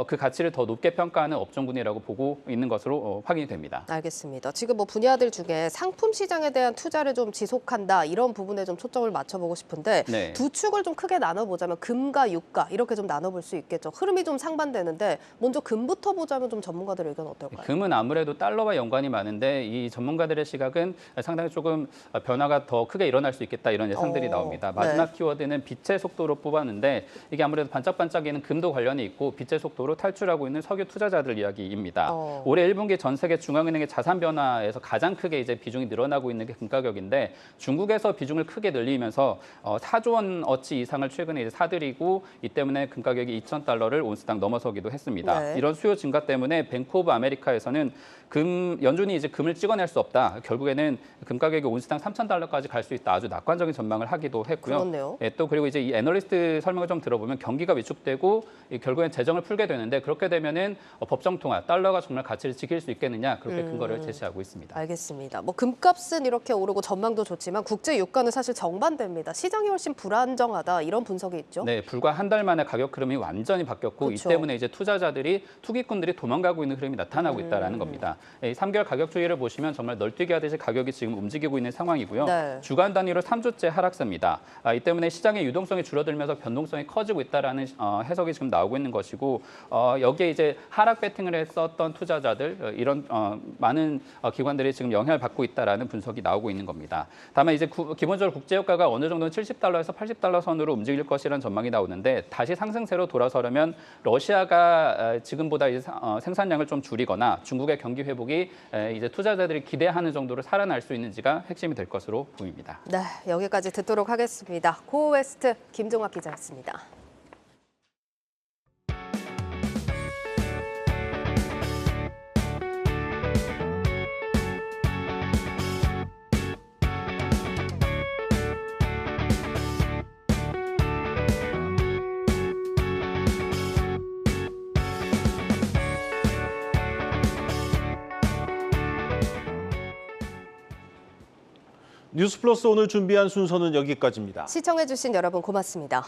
그 가치를 더 높게 평가하는 업종군이라고 보고 있는 것으로 확인이 됩니다. 알겠습니다. 지금 뭐 분야들 중에 상품 시장에 대한 투자를 좀 지속한다 이런 부분에 좀 초점을 맞춰보고 싶은데 네. 두 축을 좀 크게 나눠보자면 금과 유가 이렇게 좀 나눠볼 수 있겠죠. 흐름이 좀 상반되는데 먼저 금부터 보자면 좀 전문가들 의견 어떨까요? 금은 아무래도 달러와 연관이 많은데 이 전문가들의 시각은 상당히 조금 변화가 더 크게 일어날 수 있겠다 이런 예상들이 나옵니다. 마지막 네. 키워드는 빛의 속도로 뽑았는데 이게 아무래도 반짝반짝이는 금도 관련이 있고 빛의 속도로 탈출하고 있는 석유 투자자들 이야기입니다. 올해 1분기 전 세계 중앙은행의 자산 변화에서 가장 크게 이제 비중이 늘어나고 있는 게 금 가격인데 중국에서 비중을 크게 늘리면서 4조 원어치 이상을 최근에 이제 사들이고 이 때문에 금 가격이 2,000달러를 온스당 넘어서기도 했습니다. 네. 이런 수요 증가 때문에 뱅크 오브 아메리카에서는 연준이 이제 금을 찍어낼 수 없다. 결국에는 금 가격이 온스당 3,000달러까지 갈 수 있다. 아주 낙관적인 전망을 하기도 했고요. 그렇네요. 예, 또 그리고 이제 이 애널리스트 설명을 좀 들어보면 경기가 위축되고 결국엔 재정을 풀게 되는데 그렇게 되면은 법정 통화 달러가 정말 가치를 지킬 수 있겠느냐 그렇게 근거를 제시하고 있습니다. 알겠습니다. 뭐 금값은 이렇게 오르고 전망도 좋지만 국제 유가는 사실 정반대입니다. 시장이 훨씬 불안정하다 이런 분석이 있죠. 네, 불과 한 달 만에 가격 흐름이 완전히 바뀌었고 그렇죠. 이 때문에 이제 투기꾼들이 도망가고 있는 흐름이 나타나고 있다라는 겁니다. 3개월 가격 추이를 보시면 정말 널뛰기 하듯이 가격이 지금 움직이고 있는 상황이고요. 네. 주간 단위로 3주째 하락세입니다. 이 때문에 시장의 유동성이 줄어들면서 변동성이 커지고 있다라는 해석이 지금 나오고 있는 것이고 여기에 이제 하락 배팅을 했었던 투자자들 이런 많은 기관들이 지금 영향을 받고 있다라는 분석이 나오고 있는 겁니다. 다만 이제 기본적으로 국제유가가 어느 정도는 70달러에서 80달러 선으로 움직일 것이라는 전망이 나오는데 다시 상승세로 돌아서려면 러시아가 지금보다 이제 생산량을 좀 줄이거나 중국의 경기 회복이 이제 투자자들이 기대하는 정도로 살아날 수 있는지가 핵심이 될 것으로 보입니다. 네, 여기까지 듣도록 하겠습니다. 고웨스트 김종학 기자였습니다. 뉴스플러스 오늘 준비한 순서는 여기까지입니다. 시청해주신 여러분 고맙습니다.